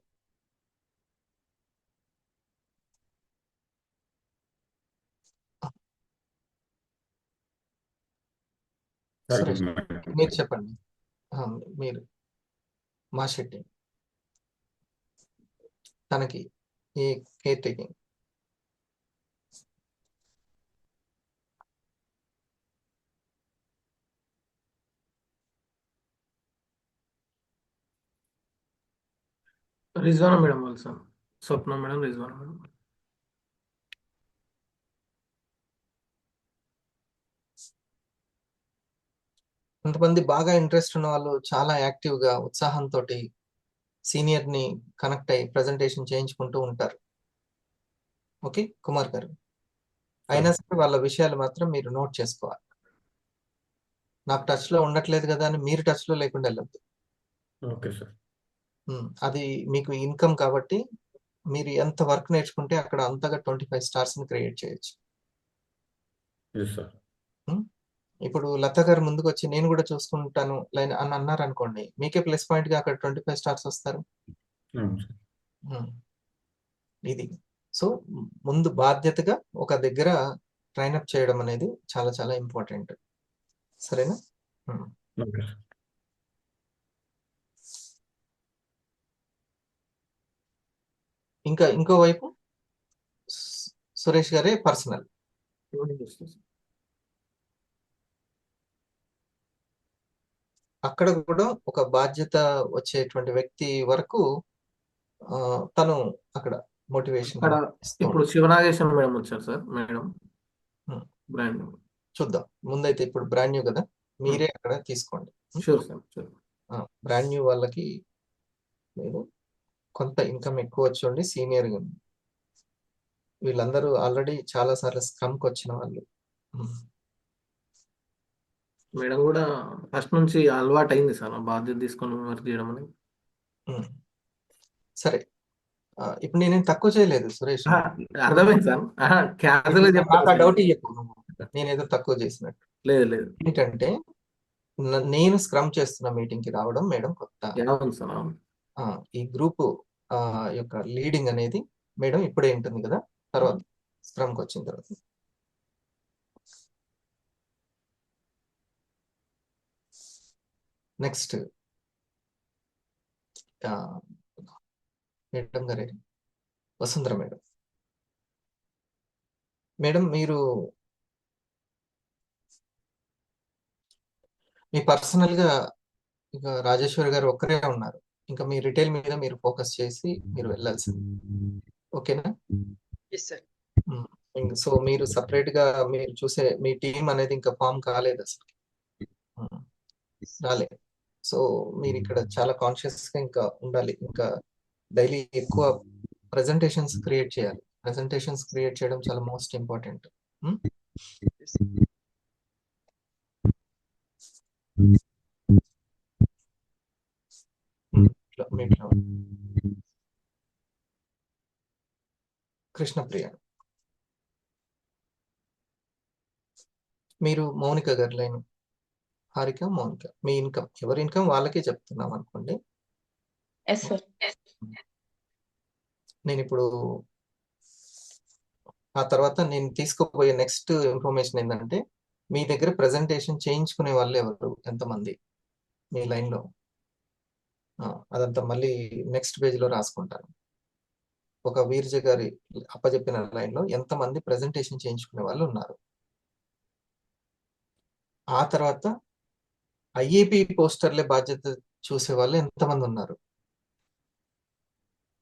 Sir Suresh good morning. మీరు చెప్పండి. ఆ, మీరు మా శెట్టి తనకి ఈ కేర్ టేకింగ్. రిజ్వానా మేడం వాళ్ళు sir. Swapna madam, Rizwana madam. కొంతమంది బాగా ఇంట్రెస్ట్ ఉన్న వాళ్ళు చాలా యాక్టివ్ గా ఉత్సాహంతో సీనియర్ ని కనెక్ట్ అయ్యి ప్రజెంటేషన్ చేయించుకుంటూ ఉంటారు. ఓకే కుమార్ గారు, అయినా సరే వాళ్ళ విషయాలు మాత్రం మీరు నోట్ చేసుకోవాలి. నాకు టచ్ లో ఉండట్లేదు కదా అని మీరు టచ్ లో లేకుండా వెళ్ళద్దు. Okay sir. అది మీకు ఇన్కమ్ కాబట్టి మీరు ఎంత వర్క్ నేర్చుకుంటే అక్కడ అంతగా 25 స్టార్స్ ని క్రియేట్ చేయొచ్చు. Yes sir. ఇప్పుడు లత గారు ముందుకు వచ్చి నేను కూడా చూసుకుంటాను లైన్ అని అన్నారు అనుకోండి, మీకే ప్లస్ పాయింట్ గా అక్కడ 25 స్టార్స్ వస్తారు. అవును సార్. ఇది సో ముందు బాధ్యతగా ఒక దగ్గర ట్రైన్ అప్ చేయడం అనేది చాలా చాలా ఇంపార్టెంట్. సరేనా? Okay sir. ఇంకా ఇంకోవైపు సురేష్ గారే పర్సనల్. అక్కడ కూడా ఒక బాధ్యత వచ్చేటువంటి వ్యక్తి వరకు తను అక్కడ మోటివేషన్ అక్కడ ఇప్పుడు శివనాగేశ్వర మేడం వచ్చారు సార్. Madam brand new. చూద్దాం. ముందైతే ఇప్పుడు బ్రాండ్ న్యూ కదా, మీరే అక్కడ తీసుకోండి. Sure sir, sure. Brand new వాళ్ళకి మీరు కొంత ఇన్కమ్ ఎక్కువ వచ్చండి. సీనియర్ వీళ్ళందరూ ఆల్రెడీ చాలా సార్లు స్క్రమ్కి వచ్చిన వాళ్ళు. మేడం కూడా ఫస్ట్ నుంచి అలవాటు అయింది సార్ ఆ బాధ్యత తీసుకొని వర్క్ చేయడం అనేది. సరే, ఇప్పుడు నేనేం తక్కువ చేయలేదు సురేష్. అర్థమైంది సార్. క్యాజువల్ గా నాకు ఆ డౌట్ చెప్పాను. చెప్పు, నేనేదో తక్కువ చేసినట్టు. లేదు లేదు. ఏంటంటే నేను స్క్రమ్ చేస్తున్న మీటింగ్ కి రావడం మేడం కొత్త. అవును సార్, అవును. ఈ గ్రూప్ యొక్క లీడింగ్ అనేది మేడం ఇప్పుడే ఉంటుంది కదా, తర్వాత స్క్రమ్కి వచ్చిన తర్వాత. నెక్స్ట్ మేడం గారే వసుంధర మేడం. మేడం మీరు మీ పర్సనల్ గా ఇక రాజేశ్వరి గారు ఒక్కరే ఉన్నారు. ఇంకా మీ రిటైల్ మీద మీరు ఫోకస్ చేసి మీరు వెళ్ళాల్సింది. ఓకేనా? సో మీరు సపరేట్ గా మీరు చూసే మీ టీం అనేది ఇంకా ఫామ్ కాలేదు అసలు, రాలేదు. సో మీరు ఇక్కడ చాలా కాన్షియస్ గా ఇంకా ఉండాలి. ఇంకా డైలీ ఎక్కువ ప్రెజెంటేషన్స్ క్రియేట్ చేయాలి. ప్రెజెంటేషన్స్ క్రియేట్ చేయడం చాలా మోస్ట్ ఇంపార్టెంట్. కృష్ణప్రియ, మీరు మౌనిక గారి లైన్. హారిక, మౌనిక, మీ ఇన్కమ్ ఎవరి ఇన్కమ్ వాళ్ళకే చెప్తున్నాం అనుకోండి. నేను ఇప్పుడు ఆ తర్వాత నేను తీసుకోబోయే నెక్స్ట్ ఇన్ఫర్మేషన్ ఏంటంటే, మీ దగ్గర ప్రెజెంటేషన్ చేయించుకునే వాళ్ళు ఎవరు, ఎంతమంది మీ లైన్లో, అదంతా మళ్ళీ నెక్స్ట్ పేజ్లో రాసుకుంటాను. ఒక వీర్జ గారి అప్పచెప్పిన లైన్లో ఎంతమంది ప్రెజెంటేషన్ చేయించుకునే వాళ్ళు ఉన్నారు. ఆ తర్వాత ఐఏపీ పోస్టర్లే బాధ్యత చూసే వాళ్ళు ఎంతమంది ఉన్నారు.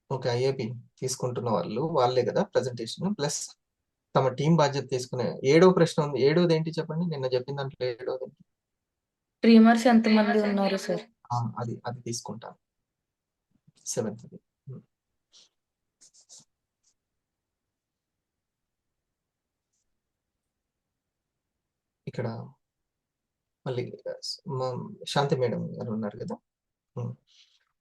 ఓకే, ఐఏపీ తీసుకుంటున్న వాళ్ళు వాళ్ళే కదా ప్రెజెంటేషన్, ప్లస్ తమ టీం బాధ్యత తీసుకునే. 7వ ప్రశ్న ఉంది. 7వది ఏంటి చెప్పండి, నిన్న చెప్పిన దాంట్లో 7వది ఏంటి? డ్రీమర్స్ ఎంతమంది ఉన్నారు సార్? అది తీసుకుంటాను. 7th. ఇక్కడ మళ్ళీ శాంతి మేడం గారు ఉన్నారు కదా.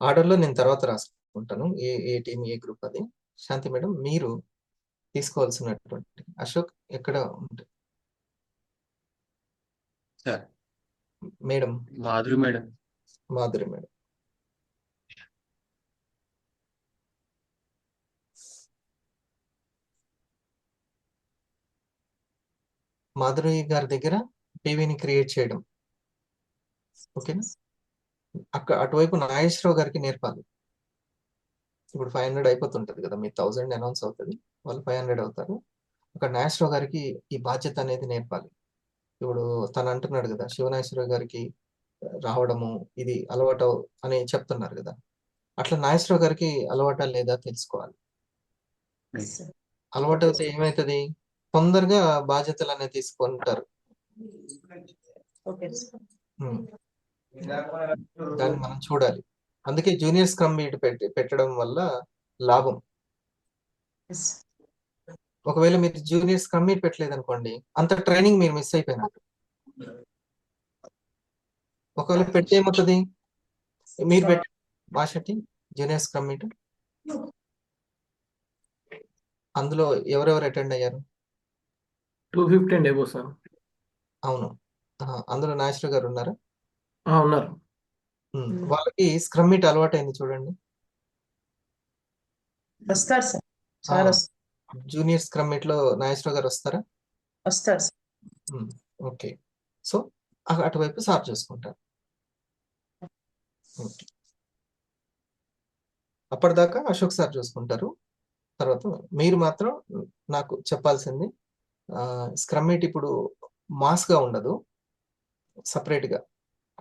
ఆర్డర్లో నేను తర్వాత రాసుకుంటాను ఏ టీం ఏ గ్రూప్ అది. శాంతి మేడం మీరు తీసుకోవాల్సినటువంటి అశోక్ ఎక్కడ ఉంటుంది sir madam? Madhuri madam. Madhuri madam. Madhuri గారి దగ్గర టీవీని క్రియేట్ చేయడం, ఓకేనా? అటువైపు నాగేశ్వరరావు గారికి నేర్పాలి. ఇప్పుడు 500 అయిపోతుంటది కదా, మీ 1000 అనౌన్స్ అవుతుంది, వాళ్ళు 500 అవుతారు. అక్కడ నాగేశ్వరరావు గారికి ఈ బాధ్యత అనేది నేర్పాలి. ఇప్పుడు తను అంటున్నాడు కదా, శివనాగేశ్వరరావు గారికి రావడము ఇది అలవాటు అని చెప్తున్నారు కదా, అట్లా నాగేశ్వరరావు గారికి అలవాటా లేదా తెలుసుకోవాలి. Yes sir. అలవాటు అయితే ఏమవుతుంది, తొందరగా బాధ్యతలు అనేది తీసుకుంటారు. Okay sir. ఉమ్. దాన్ని మనం చూడాలి. అందుకే జూనియర్ స్క్రమ్ మీట్ పెట్టడం వల్ల లాభం. ఎస్. ఒకవేళ మీరు జూనియర్ స్క్రమ్ మీట్ పెట్టలేదు అనుకోండి, అంత ట్రైనింగ్ మీరు మిస్ అయిపోయినట్టు. ఒకవేళ పెడితే ఏమవుతుంది, మీరు పెట్టి మాషట్టి జూనియర్ స్క్రమ్ మీట్, అందులో ఎవరెవరు అటెండ్ అయ్యారు? 250 అండ్ ఎబో సార్. అవును. అందులో నాగేశ్వర గారు ఉన్నారా? ఉన్నారు. వాళ్ళకి స్క్రమ్ మీట్ అలవాటు అయింది చూడండి. వస్తారు సార్. సార్ వస్తారు. జూనియర్ స్క్రమ్ మీట్ లో నాగేశ్వర గారు వస్తారా? వస్తారు సార్. ఓకే. సో అటువైపు సార్ చూసుకుంటారు. ఓకే. అప్పటిదాకా అశోక్ సార్ చూసుకుంటారు. తర్వాత మీరు మాత్రం నాకు చెప్పాల్సింది, స్క్రమ్ మీట్ ఇప్పుడు మాస్గా ఉండదు, సపరేట్గా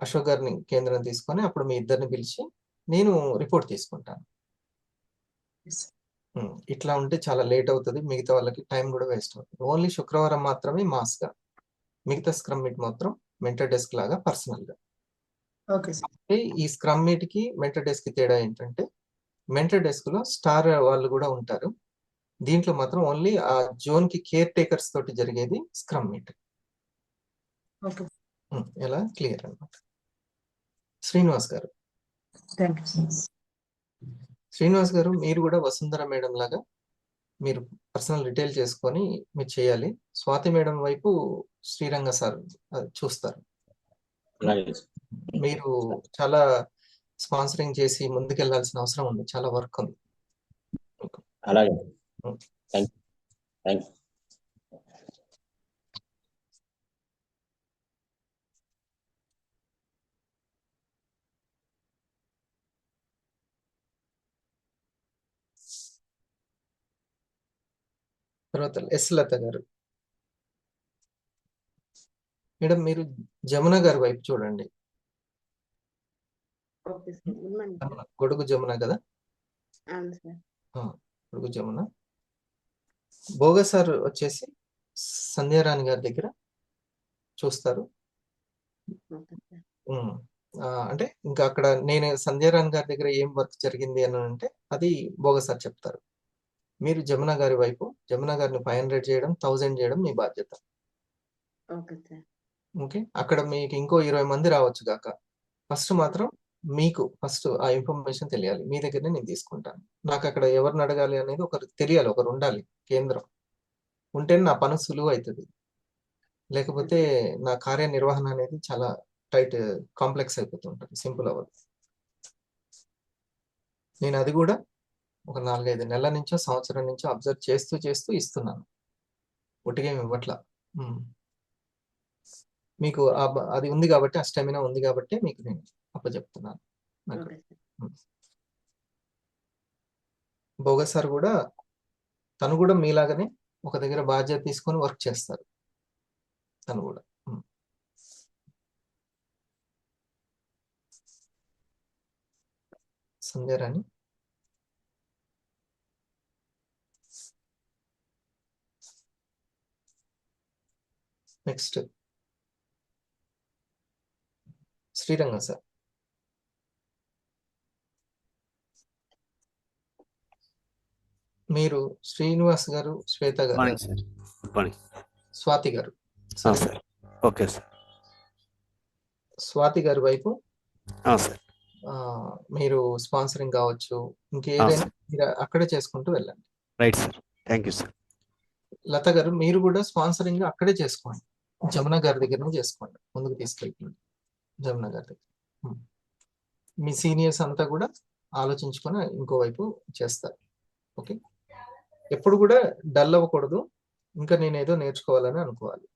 అశోక్ గారిని కేంద్రం తీసుకొని అప్పుడు మీ ఇద్దరిని పిలిచి నేను రిపోర్ట్ తీసుకుంటాను. ఎస్. ఇట్లా ఉంటే చాలా లేట్ అవుతుంది, మిగతా వాళ్ళకి టైం కూడా వేస్ట్ అవుతుంది. ఓన్లీ శుక్రవారం మాత్రమే మాస్గా, మిగతా స్క్రమ్ మీట్ మాత్రం మెంటర్ డెస్క్ లాగా పర్సనల్గా. Okay sir. ఈ స్క్రమ్ మీట్ కి మెంటర్ డెస్క్ కి తేడా ఏంటంటే, మెంటర్ డెస్క్ లో స్టార్ వాళ్ళు కూడా ఉంటారు, దీంట్లో మాత్రం ఓన్లీ ఆ జోన్ కి కేర్ టేకర్స్ తోటి జరిగేది స్క్రమ్ మీట్. ఓకే. ఎలా క్లియర్ అన్నమాట. శ్రీనివాస్ గారు. Thank you sir. శ్రీనివాస్ గారు, మీరు కూడా వసుంధర మేడం లాగా మీరు పర్సనల్ రిటైల్ చేసుకొని మీరు చేయాలి. స్వాతి మేడం వైపు శ్రీరంగ సార్ చూస్తారు. మీరు చాలా స్పాన్సరింగ్ చేసి ముందుకెళ్లాల్సిన అవసరం ఉంది, చాలా వర్క్ ఉంది. అలాగే. Thank you. తర్వాత ఎస్ లత గారు. మేడం మీరు జమున గారి వైపు చూడండి. గొడుగు జమున కదా, గొడుగు జమున. భోగ సార్ వచ్చేసి సంధ్యారాణి గారి దగ్గర చూస్తారు. అంటే ఇంకా అక్కడ నేను సంధ్యారాణి గారి దగ్గర ఏం వర్క్ జరిగింది అని అంటే అది భోగ సార్ చెప్తారు. మీరు జమున గారి వైపు, జమున గారిని 500 చేయడం, 1000 చేయడం మీ బాధ్యత. ఓకే. అక్కడ మీకు ఇంకో 20 మంది రావచ్చు కాక, ఫస్ట్ మాత్రం మీకు ఫస్ట్ ఆ ఇన్ఫర్మేషన్ తెలియాలి. మీ దగ్గరనే నేను తీసుకుంటాను. నాకు అక్కడ ఎవరిని అడగాలి అనేది ఒకరు తెలియాలి, ఒకరు ఉండాలి కేంద్రం. ఉంటేనే నా పని సులువు అవుతుంది, లేకపోతే నా కార్యనిర్వహణ అనేది చాలా టైట్ కాంప్లెక్స్ అయిపోతుంటుంది, సింపుల్ అవ్వదు. నేను అది కూడా ఒక 4-5 నెలల నుంచో సంవత్సరం నుంచో అబ్జర్వ్ చేస్తూ చేస్తూ ఇస్తున్నాను, ఒట్టిగా ఇవ్వట్లా. మీకు అది ఉంది కాబట్టి, ఆ స్టామినా ఉంది కాబట్టి మీకు నేను అప్పచెప్తున్నాను. భోగస్ సార్ కూడా, తను కూడా మీలాగానే ఒక దగ్గర బాధ్యత తీసుకొని వర్క్ చేస్తారు తను కూడా. సంధ్యారాణి. Next Srirangam sir. మీరు శ్రీనివాస్ గారు, శ్వేత గారు, స్వాతి గారు. Okay sir. స్వాతి గారి వైపు సార్. మీరు స్పాన్సరింగ్ కావచ్చు, సార్. ఇంకేదైనా మీరు అక్కడే చేసుకుంటూ వెళ్ళండి. Right sir. Thank you sir. Latha గారు మీరు కూడా స్పాన్సరింగ్ అక్కడే చేసుకోండి, జమున గారి దగ్గరనే చేసుకోండి, ముందుకు తీసుకెళ్ళండి జమున గారి దగ్గర. మీ సీనియర్స్ అంతా కూడా ఆలోచించుకొని ఇంకోవైపు చేస్తారు. ఓకే, ఎప్పుడు కూడా డల్ అవ్వకూడదు, ఇంకా నేనేదో నేర్చుకోవాలని అనుకోవాలి.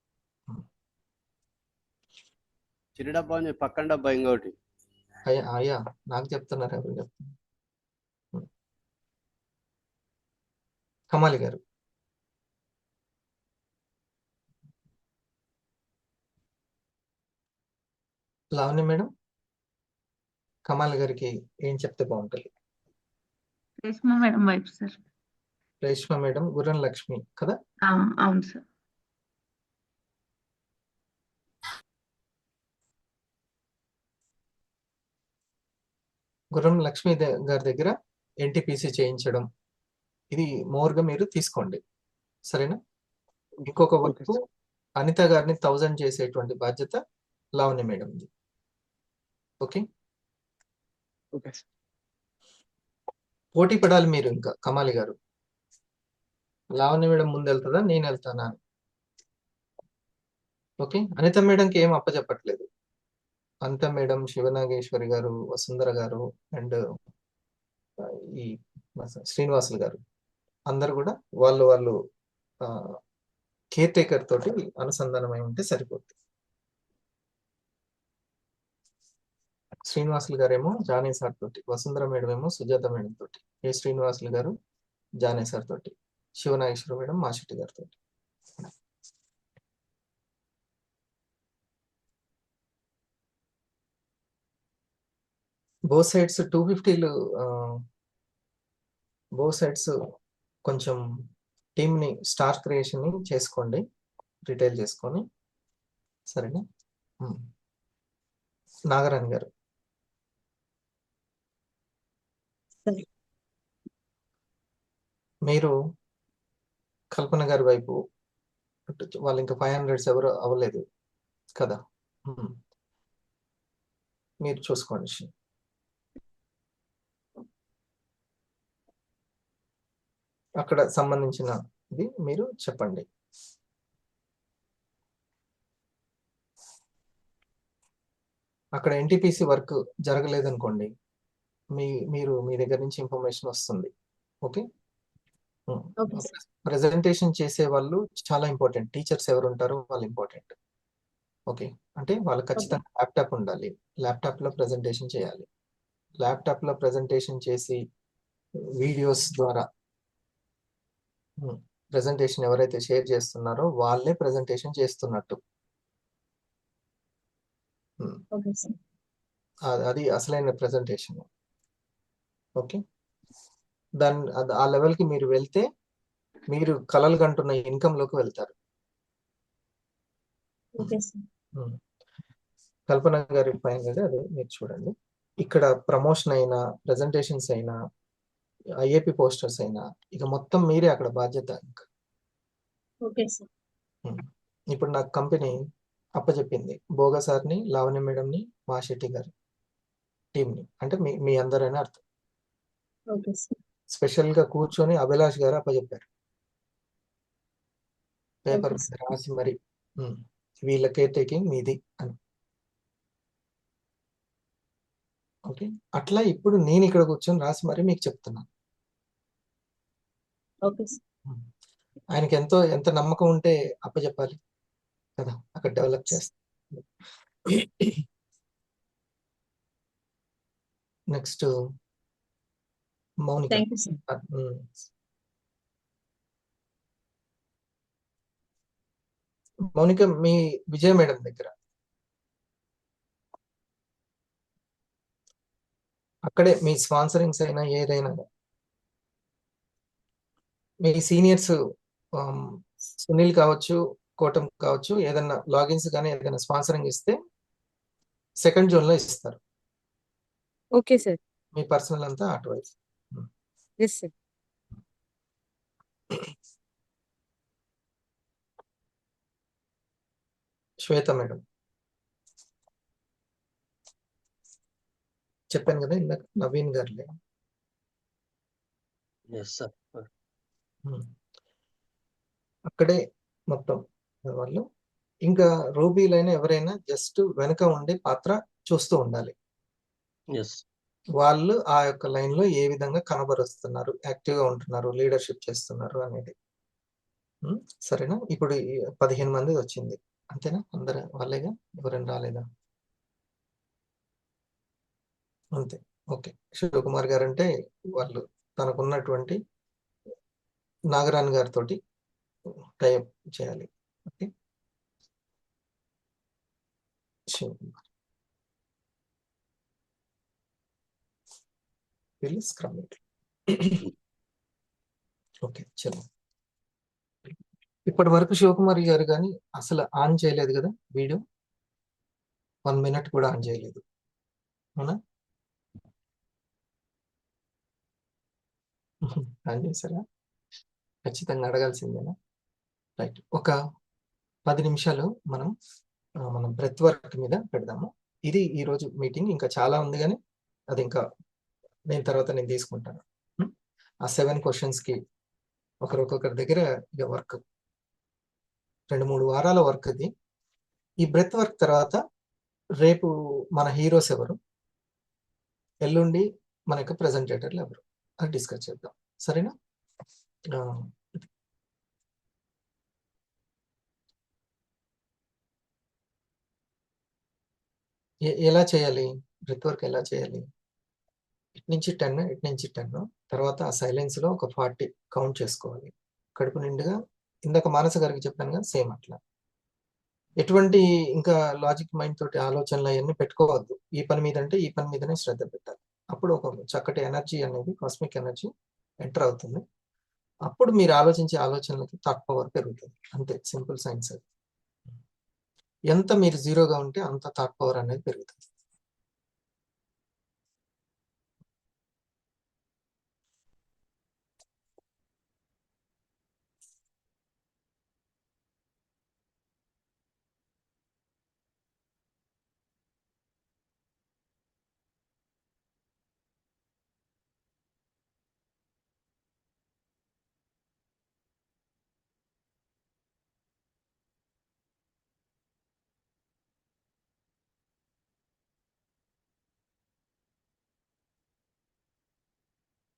చిన్న డబ్బా అని పక్కన డబ్బా ఇంకోటి. అయ్యా అయ్యా నాకు చెప్తున్నారు, ఎవరు చెప్తున్నారు? కమాలి గారు. లావణ్య మేడం, కమాల్ గారికి ఏం చెప్తే బాగుంటుంది? రేష్మా మేడం వైపు సార్. రేష్మా మేడం, గుర్రం లక్ష్మి కదా? అవును సార్. గుర్రం లక్ష్మి గారి దగ్గర ఎన్టీపీసీ చేయించడం, ఇది మోర్గా మీరు తీసుకోండి, సరేనా? ఇంకొక వైపు అనిత గారిని 1000 చేసేటువంటి బాధ్యత లావణ్య మేడంది. ఓకే, పోటీ పడాలి మీరు. ఇంకా కమాలి గారు, లావణ్య మేడం ముందు వెళ్తుందా, నేను వెళ్తానా? ఓకే, అనిత మేడంకి ఏం అప్పచెప్పట్లేదు. అనిత మేడం, శివనాగేశ్వరి గారు, వసుంధర గారు అండ్ ఈ శ్రీనివాసులు గారు అందరు కూడా వాళ్ళు కేర్ టేకర్ తోటి అనుసంధానమై ఉంటే సరిపోతుంది. శ్రీనివాసులు గారేమో జానీ సార్ తోటి, వసుంధర మేడం ఏమో సుజాత మేడం తోటి, ఏ శ్రీనివాసులు గారు జానీ సార్ తోటి, శివనాగేశ్వర మేడం మాషెట్టి గారి తోటి. బోత్ సైడ్స్ 250లు, బోత్ సైడ్స్ కొంచెం టీమ్ని స్టార్ క్రియేషన్ చేసుకోండి, రిటైల్ చేసుకొని, సరేనా? నాగరాణి గారు, మీరు కల్పన గారి వైపు, వాళ్ళు ఇంకా 500 ఎవరు అవ్వలేదు కదా, మీరు చూసుకోండి. అక్కడ సంబంధించిన ఇది మీరు చెప్పండి. అక్కడ ఎన్టీపీసీ వర్క్ జరగలేదనుకోండి, మీరు మీ దగ్గర నుంచి ఇన్ఫర్మేషన్ వస్తుంది. ఓకే, ప్రెజెంటేషన్ చేసే వాళ్ళు చాలా ఇంపార్టెంట్, టీచర్స్ ఎవరు ఉంటారో వాళ్ళు ఇంపార్టెంట్. ఓకే, అంటే వాళ్ళు ఖచ్చితంగా ల్యాప్టాప్ ఉండాలి, ల్యాప్టాప్లో ప్రెజెంటేషన్ చేయాలి. ల్యాప్టాప్లో ప్రెజెంటేషన్ చేసి వీడియోస్ ద్వారా ప్రెజెంటేషన్ ఎవరైతే షేర్ చేస్తున్నారో వాళ్ళే ప్రెజెంటేషన్ చేస్తున్నట్టు. అది అసలైన ప్రెజెంటేషన్. ఓకే, ఆ లెవెల్కి మీరు వెళ్తే మీరు కలలు కంటున్న ఇన్కంలోకి వెళ్తారు. కల్పన గారి పైన అదే మీరు చూడండి. ఇక్కడ ప్రమోషన్ అయినా, ప్రెజెంటేషన్స్ అయినా, ఐఏపీ పోస్టర్స్ అయినా, ఇక మొత్తం మీరే అక్కడ బాధ్యత. ఇంకా ఇప్పుడు నాకు కంపెనీ అప్పచెప్పింది భోగా సార్ని, లావణ్య మేడంని, మాషెట్టి గారి టీంని, అంటే మీ అందరైనా అర్థం. స్పెషల్ గా కూర్చొని అభిలాష్ గారు అప్పచెప్పారు, పేపర్ రాసి మరి వీళ్ళ కేర్ టేకింగ్ మీది అని. ఓకే, అట్లా ఇప్పుడు నేను ఇక్కడ కూర్చొని రాసి మరి మీకు చెప్తున్నాను. ఆయనకి ఎంత నమ్మకం ఉంటే అప్పచెప్పాలి కదా, అక్కడ డెవలప్ చేస్తా. నెక్స్ట్ మౌనిక. మౌనిక, మీ విజయ మేడం దగ్గర అక్కడే మీ స్పాన్సరింగ్స్ అయినా ఏదైనా మీ సీనియర్స్ సునీల్ కావచ్చు, కోటం కావచ్చు, ఏదైనా లాగిన్స్ కానీ ఏదైనా స్పాన్సరింగ్ ఇస్తే సెకండ్ జోన్ లో ఇస్తారు. Okay sir. మీ పర్సనల్ అంతా అటువైపు. Yes sir. శ్వేత మేడం. చెప్పాను కదా ఇందాక నవీన్ గారులే. Yes sir. ఉమ్. అక్కడే మొత్తం వాళ్ళు ఇంకా రూబీలైనా ఎవరైనా జస్ట్ వెనక ఉండే పాత్ర చూస్తూ ఉండాలి. ఎస్. వాళ్ళు ఆ యొక్క లైన్ లో ఏ విధంగా కనబరుస్తున్నారు, యాక్టివ్ గా ఉంటున్నారు, లీడర్షిప్ చేస్తున్నారు అనేది. సరేనా? ఇప్పుడు 15 మంది వచ్చింది అంతేనా? అందరు వాళ్ళేగా, ఎవరైనా రాలేదా? అంతే. ఓకే. శివకుమార్ గారు అంటే వాళ్ళు తనకున్నటువంటి నాగరాణి గారితో టైప్ చేయాలి. ఓకే. శివకుమార్ వీళ్ళు స్క్రమ్ ఓకే. చలో, ఇప్పటి వరకు శివకుమారి గారు కానీ అసలు ఆన్ చేయలేదు కదా వీడియో, 1 మినిట్ కూడా ఆన్ చేయలేదు, అవునా? ఆన్ చేశారా? ఖచ్చితంగా అడగాల్సిందేనా? రైట్. ఒక 10 నిమిషాలు మనం బ్రెత్ వర్క్ మీద పెడదాము. ఇది ఈరోజు మీటింగ్. ఇంకా చాలా ఉంది కానీ అది ఇంకా నేను తీసుకుంటాను. ఆ 7 క్వశ్చన్స్కి ఒక్కొక్కరి దగ్గర ఇక వర్క్ 2-3 వారాల వర్క్ ఇది. ఈ బ్రెత్ వర్క్ తర్వాత రేపు మన హీరోస్ ఎవరు, ఎల్లుండి మన యొక్క ప్రెజెంటేటర్లు ఎవరు అని డిస్కస్ చేద్దాం. సరేనా? ఎలా చేయాలి బ్రెత్ వర్క్? ఎలా చేయాలి? ఇటు నుంచి 10, ఇటు నుంచి 10, తర్వాత ఆ సైలెన్స్ లో ఒక 40 కౌంట్ చేసుకోవాలి. కడుపు నిండుగా. ఇందాక మానస గారికి చెప్పాను కదా, సేమ్ అట్లా. ఎటువంటి ఇంకా లాజిక్ మైండ్ తోటి ఆలోచనలు అవన్నీ పెట్టుకోవద్దు. ఈ పని మీద అంటే ఈ పని మీదనే శ్రద్ధ పెట్టాలి. అప్పుడు ఒక చక్కటి ఎనర్జీ అనేది, కాస్మిక్ ఎనర్జీ ఎంటర్ అవుతుంది. అప్పుడు మీరు ఆలోచించే ఆలోచనలకి థాట్ పవర్ పెరుగుతుంది. అంతే, సింపుల్ సైన్స్ అది. ఎంత మీరు జీరోగా ఉంటే అంత థాట్ పవర్ అనేది పెరుగుతుంది.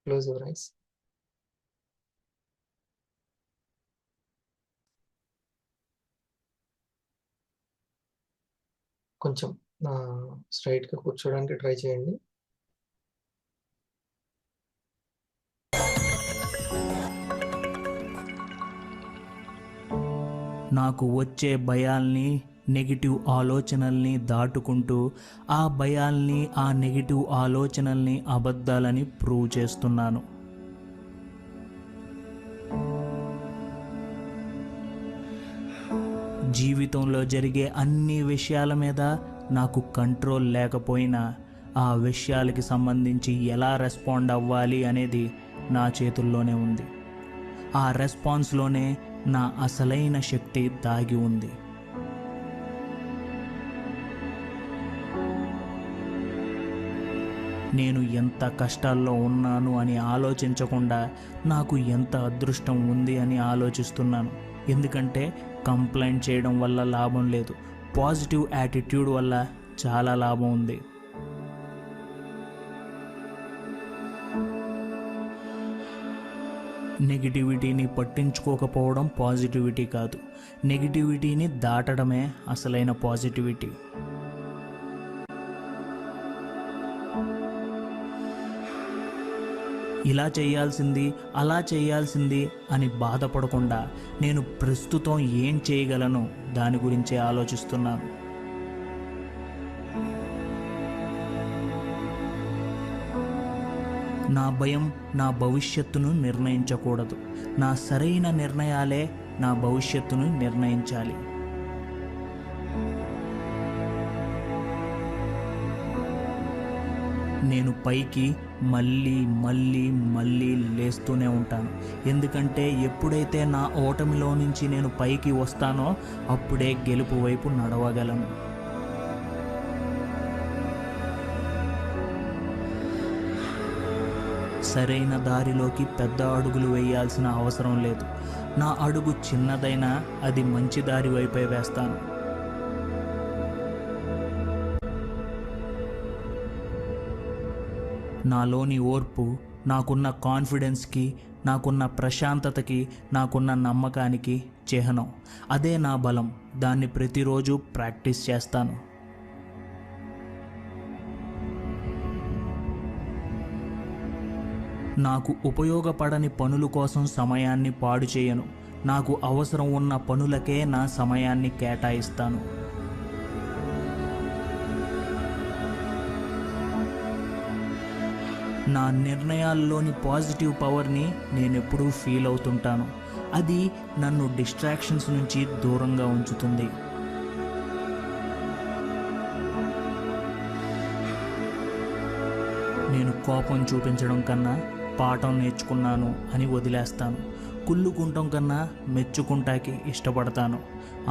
Close your eyes. కొంచెం స్ట్రైట్ గా కూర్చోడానికి ట్రై చేయండి. నాకు వచ్చే భయాల్ని, నెగిటివ్ ఆలోచనల్ని దాటుకుంటూ ఆ భయాల్ని, ఆ నెగిటివ్ ఆలోచనల్ని అబద్ధాలని ప్రూవ్ చేస్తున్నాను. జీవితంలో జరిగే అన్ని విషయాల మీద నాకు కంట్రోల్ లేకపోయినా ఆ విషయాలకి సంబంధించి ఎలా రెస్పాండ్ అవ్వాలి అనేది నా చేతుల్లోనే ఉంది. ఆ రెస్పాన్స్లోనే నా అసలైన శక్తి దాగి ఉంది. నేను ఎంత కష్టాల్లో ఉన్నాను అని ఆలోచించకుండా నాకు ఎంత అదృష్టం ఉంది అని ఆలోచిస్తున్నాను. ఎందుకంటే కంప్లైంట్ చేయడం వల్ల లాభం లేదు, పాజిటివ్ యాటిట్యూడ్ వల్ల చాలా లాభం ఉంది. నెగిటివిటీని పట్టించుకోకపోవడం పాజిటివిటీ కాదు, నెగిటివిటీని దాటడమే అసలైన పాజిటివిటీ. ఇలా చేయాల్సింది, అలా చేయాల్సింది అని బాధపడకుండా నేను ప్రస్తుతం ఏం చేయగలను దాని గురించే ఆలోచిస్తున్నాను. నా భయం నా భవిష్యత్తును నిర్ణయించకూడదు. నా సరైన నిర్ణయాలే నా భవిష్యత్తును నిర్ణయించాలి. నేను పైకి మళ్ళీ మళ్ళీ మళ్ళీ లేస్తూనే ఉంటాను. ఎందుకంటే ఎప్పుడైతే నా ఓటమిలో నుంచి నేను పైకి వస్తానో అప్పుడే గెలుపు వైపు నడవగలను. సరైన దారిలోకి పెద్ద అడుగులు వేయాల్సిన అవసరం లేదు. నా అడుగు చిన్నదైనా అది మంచి దారి వైపే వేస్తాను. నాలోని ఓర్పు, నాకున్న కాన్ఫిడెన్స్కి, నాకున్న ప్రశాంతతకి, నాకున్న నమ్మకానికి చిహ్నం. అదే నా బలం. దాన్ని ప్రతిరోజు ప్రాక్టీస్ చేస్తాను. నాకు ఉపయోగపడని పనుల కోసం సమయాన్ని పాడు చేయను. నాకు అవసరం ఉన్న పనులకే నా సమయాన్ని కేటాయిస్తాను. నా నిర్ణయాల్లోని పాజిటివ్ పవర్ని నేనెప్పుడూ ఫీల్ అవుతుంటాను. అది నన్ను డిస్ట్రాక్షన్స్ నుంచి దూరంగా ఉంచుతుంది. నేను కోపం చూపించడం కన్నా పాఠం నేర్చుకున్నాను అని వదిలేస్తాను. కుళ్ళుకుంటాం కన్నా మెచ్చుకుంటాకి ఇష్టపడతాను.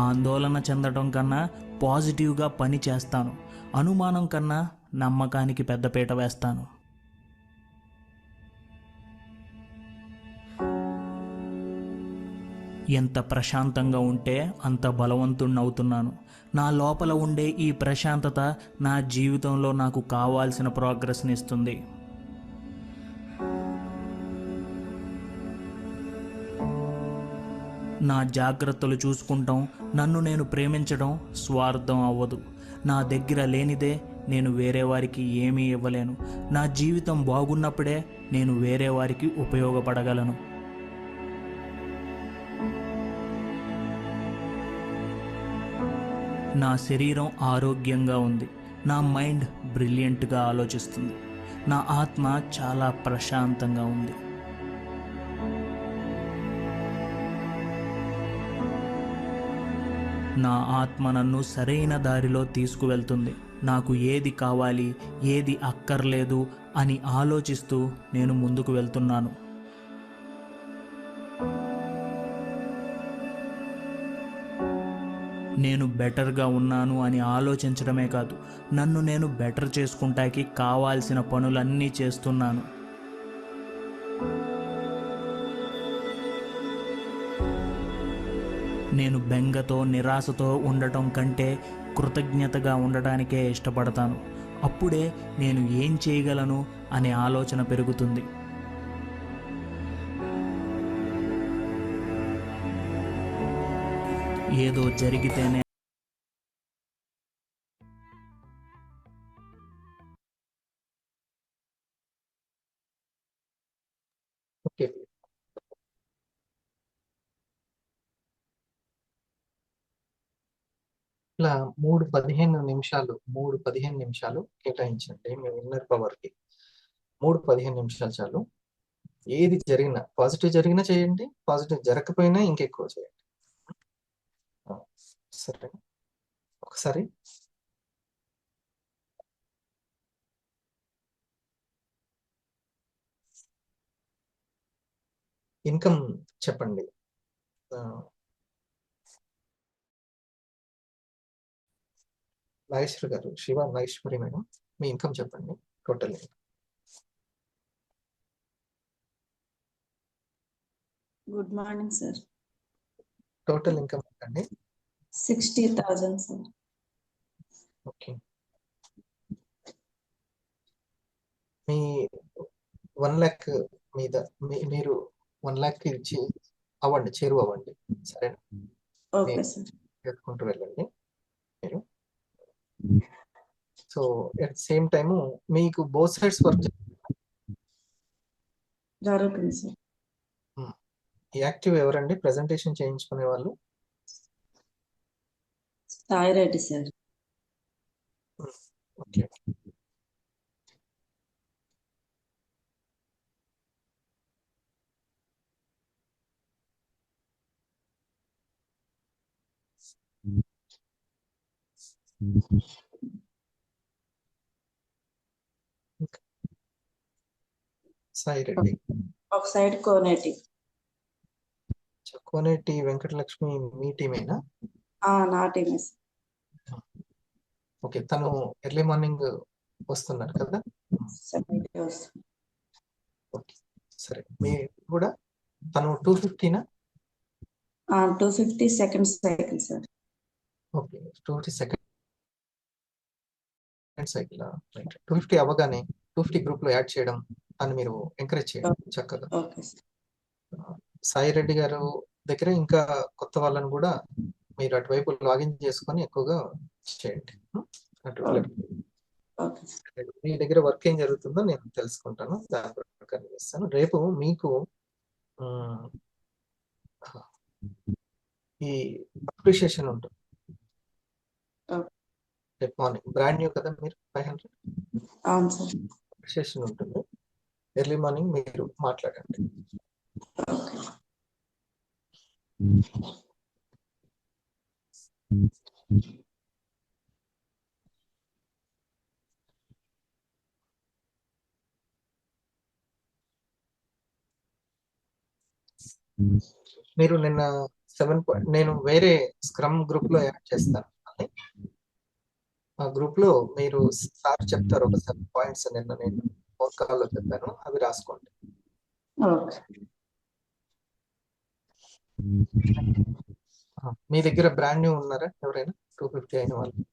ఆందోళన చెందడం కన్నా పాజిటివ్గా పని చేస్తాను. అనుమానం కన్నా నమ్మకానికి పెద్దపీట వేస్తాను. ఎంత ప్రశాంతంగా ఉంటే అంత బలవంతుణ్ణవుతున్నాను. నా లోపల ఉండే ఈ ప్రశాంతత నా జీవితంలో నాకు కావాల్సిన ప్రోగ్రెస్ని ఇస్తుంది. నా జాగ్రత్తలు చూసుకుంటాం, నన్ను నేను ప్రేమించడం స్వార్థం అవ్వదు. నా దగ్గర లేనిదే నేను వేరే వారికి ఏమీ ఇవ్వలేను. నా జీవితం బాగున్నప్పుడే నేను వేరే వారికి ఉపయోగపడగలను. నా శరీరం ఆరోగ్యంగా ఉంది. నా మైండ్ బ్రిలియంట్గా ఆలోచిస్తుంది. నా ఆత్మ చాలా ప్రశాంతంగా ఉంది. నా ఆత్మ నన్ను సరైన దారిలో తీసుకువెళ్తుంది. నాకు ఏది కావాలి, ఏది అక్కర్లేదు అని ఆలోచిస్తూ నేను ముందుకు వెళ్తున్నాను. నేను బెటర్గా ఉన్నాను అని ఆలోచించడమే కాదు, నన్ను నేను బెటర్ చేసుకుంటాకి కావాల్సిన పనులన్నీ చేస్తున్నాను. నేను బెంగతో, నిరాశతో ఉండటం కంటే కృతజ్ఞతగా ఉండటానికే ఇష్టపడతాను. అప్పుడే నేను ఏం చేయగలను అనే ఆలోచన పెరుగుతుంది. ఏదో జరిగితేనే ఓకే. ఇలా 3-15 నిమిషాలు కేటాయించండి మీ ఇన్నర్ పవర్కి. 3-15 నిమిషాలు చాలు. ఏది జరిగినా, పాజిటివ్ జరిగినా చేయండి, పాజిటివ్ జరగకపోయినా ఇంకెక్కువ చేయండి. సరే, ఒకసారి ఇన్కమ్ చెప్పండి. నాగేశ్వరి గారు, శివ నాగేశ్వరి మేడం, మీ ఇన్కమ్ చెప్పండి. Total good morning sir. Total income చెప్పండి. 60,000 సార్. ఓకే. మీ 1 lakh మీద మీరు 1 lakh ఇచ్చి చేరువ అవ్వండి. సరేనా? Okay sir. చేసుకుంటూ వెళ్ళండి మీరు. సో ఎట్ సేమ్ టైము మీకు బోత్ సైడ్స్ వర్క్ జరుగుతుంది సార్. యాక్టివ్ ఎవరండి ప్రెజెంటేషన్ చేయించుకునే వాళ్ళు? సాయి రెడ్డి సార్. ఓకే. సాయి రెడ్డి. ఒక సైడ్ కోనేటి. కోనేటి వెంకటలక్ష్మి మీ టీమేనా? నా టీమే సార్. ఓకే, తను ఎర్లీ మార్నింగ్ వస్తున్నారు కదా? 7 వస్తుంది. ఓకే, సరే. మీ కూడా తను 250నా? 250 second cycle sir. Okay, 250 second cycle. Right. 250 అవ్వగానే 250 గ్రూప్ లో యాడ్ చేయడం అని మీరు ఎంకరేజ్ చేయండి చక్కగా. Okay sir. సాయి రెడ్డి గారు దగ్గర ఇంకా కొత్త వాళ్ళని కూడా మీరు అటువైపు లాగిన్ చేసుకొని ఎక్కువగా చేయండి. అటు ఓకే సార్. మీ దగ్గర వర్క్ ఏం జరుగుతుందో నేను తెలుసుకుంటాను, దాని ప్రకారం చేస్తాను. రేపు మీకు ఈ అప్రిషియేషన్ ఉంటుంది రేపు మార్నింగ్. బ్రాండ్ న్యూ కదా మీరు, 500 అవును సార్. అప్రిషియేషన్ ఉంటుంది. ఎర్లీ మార్నింగ్ మీరు మాట్లాడండి. ఓకే. మీరు నిన్న 7 నేను వేరే స్క్రమ్ గ్రూప్ లో యాడ్ చేస్తాను. ఆ గ్రూప్ లో మీరు సార్ చెప్తారు ఒక 7 పాయింట్స్. నిన్న నేను ఫోన్ కాల్లో చెప్పాను, అవి రాసుకోండి. ఓకే. మీ దగ్గర బ్రాండ్ న్యూ ఉన్నారా ఎవరైనా 250 అయిన వాళ్ళు?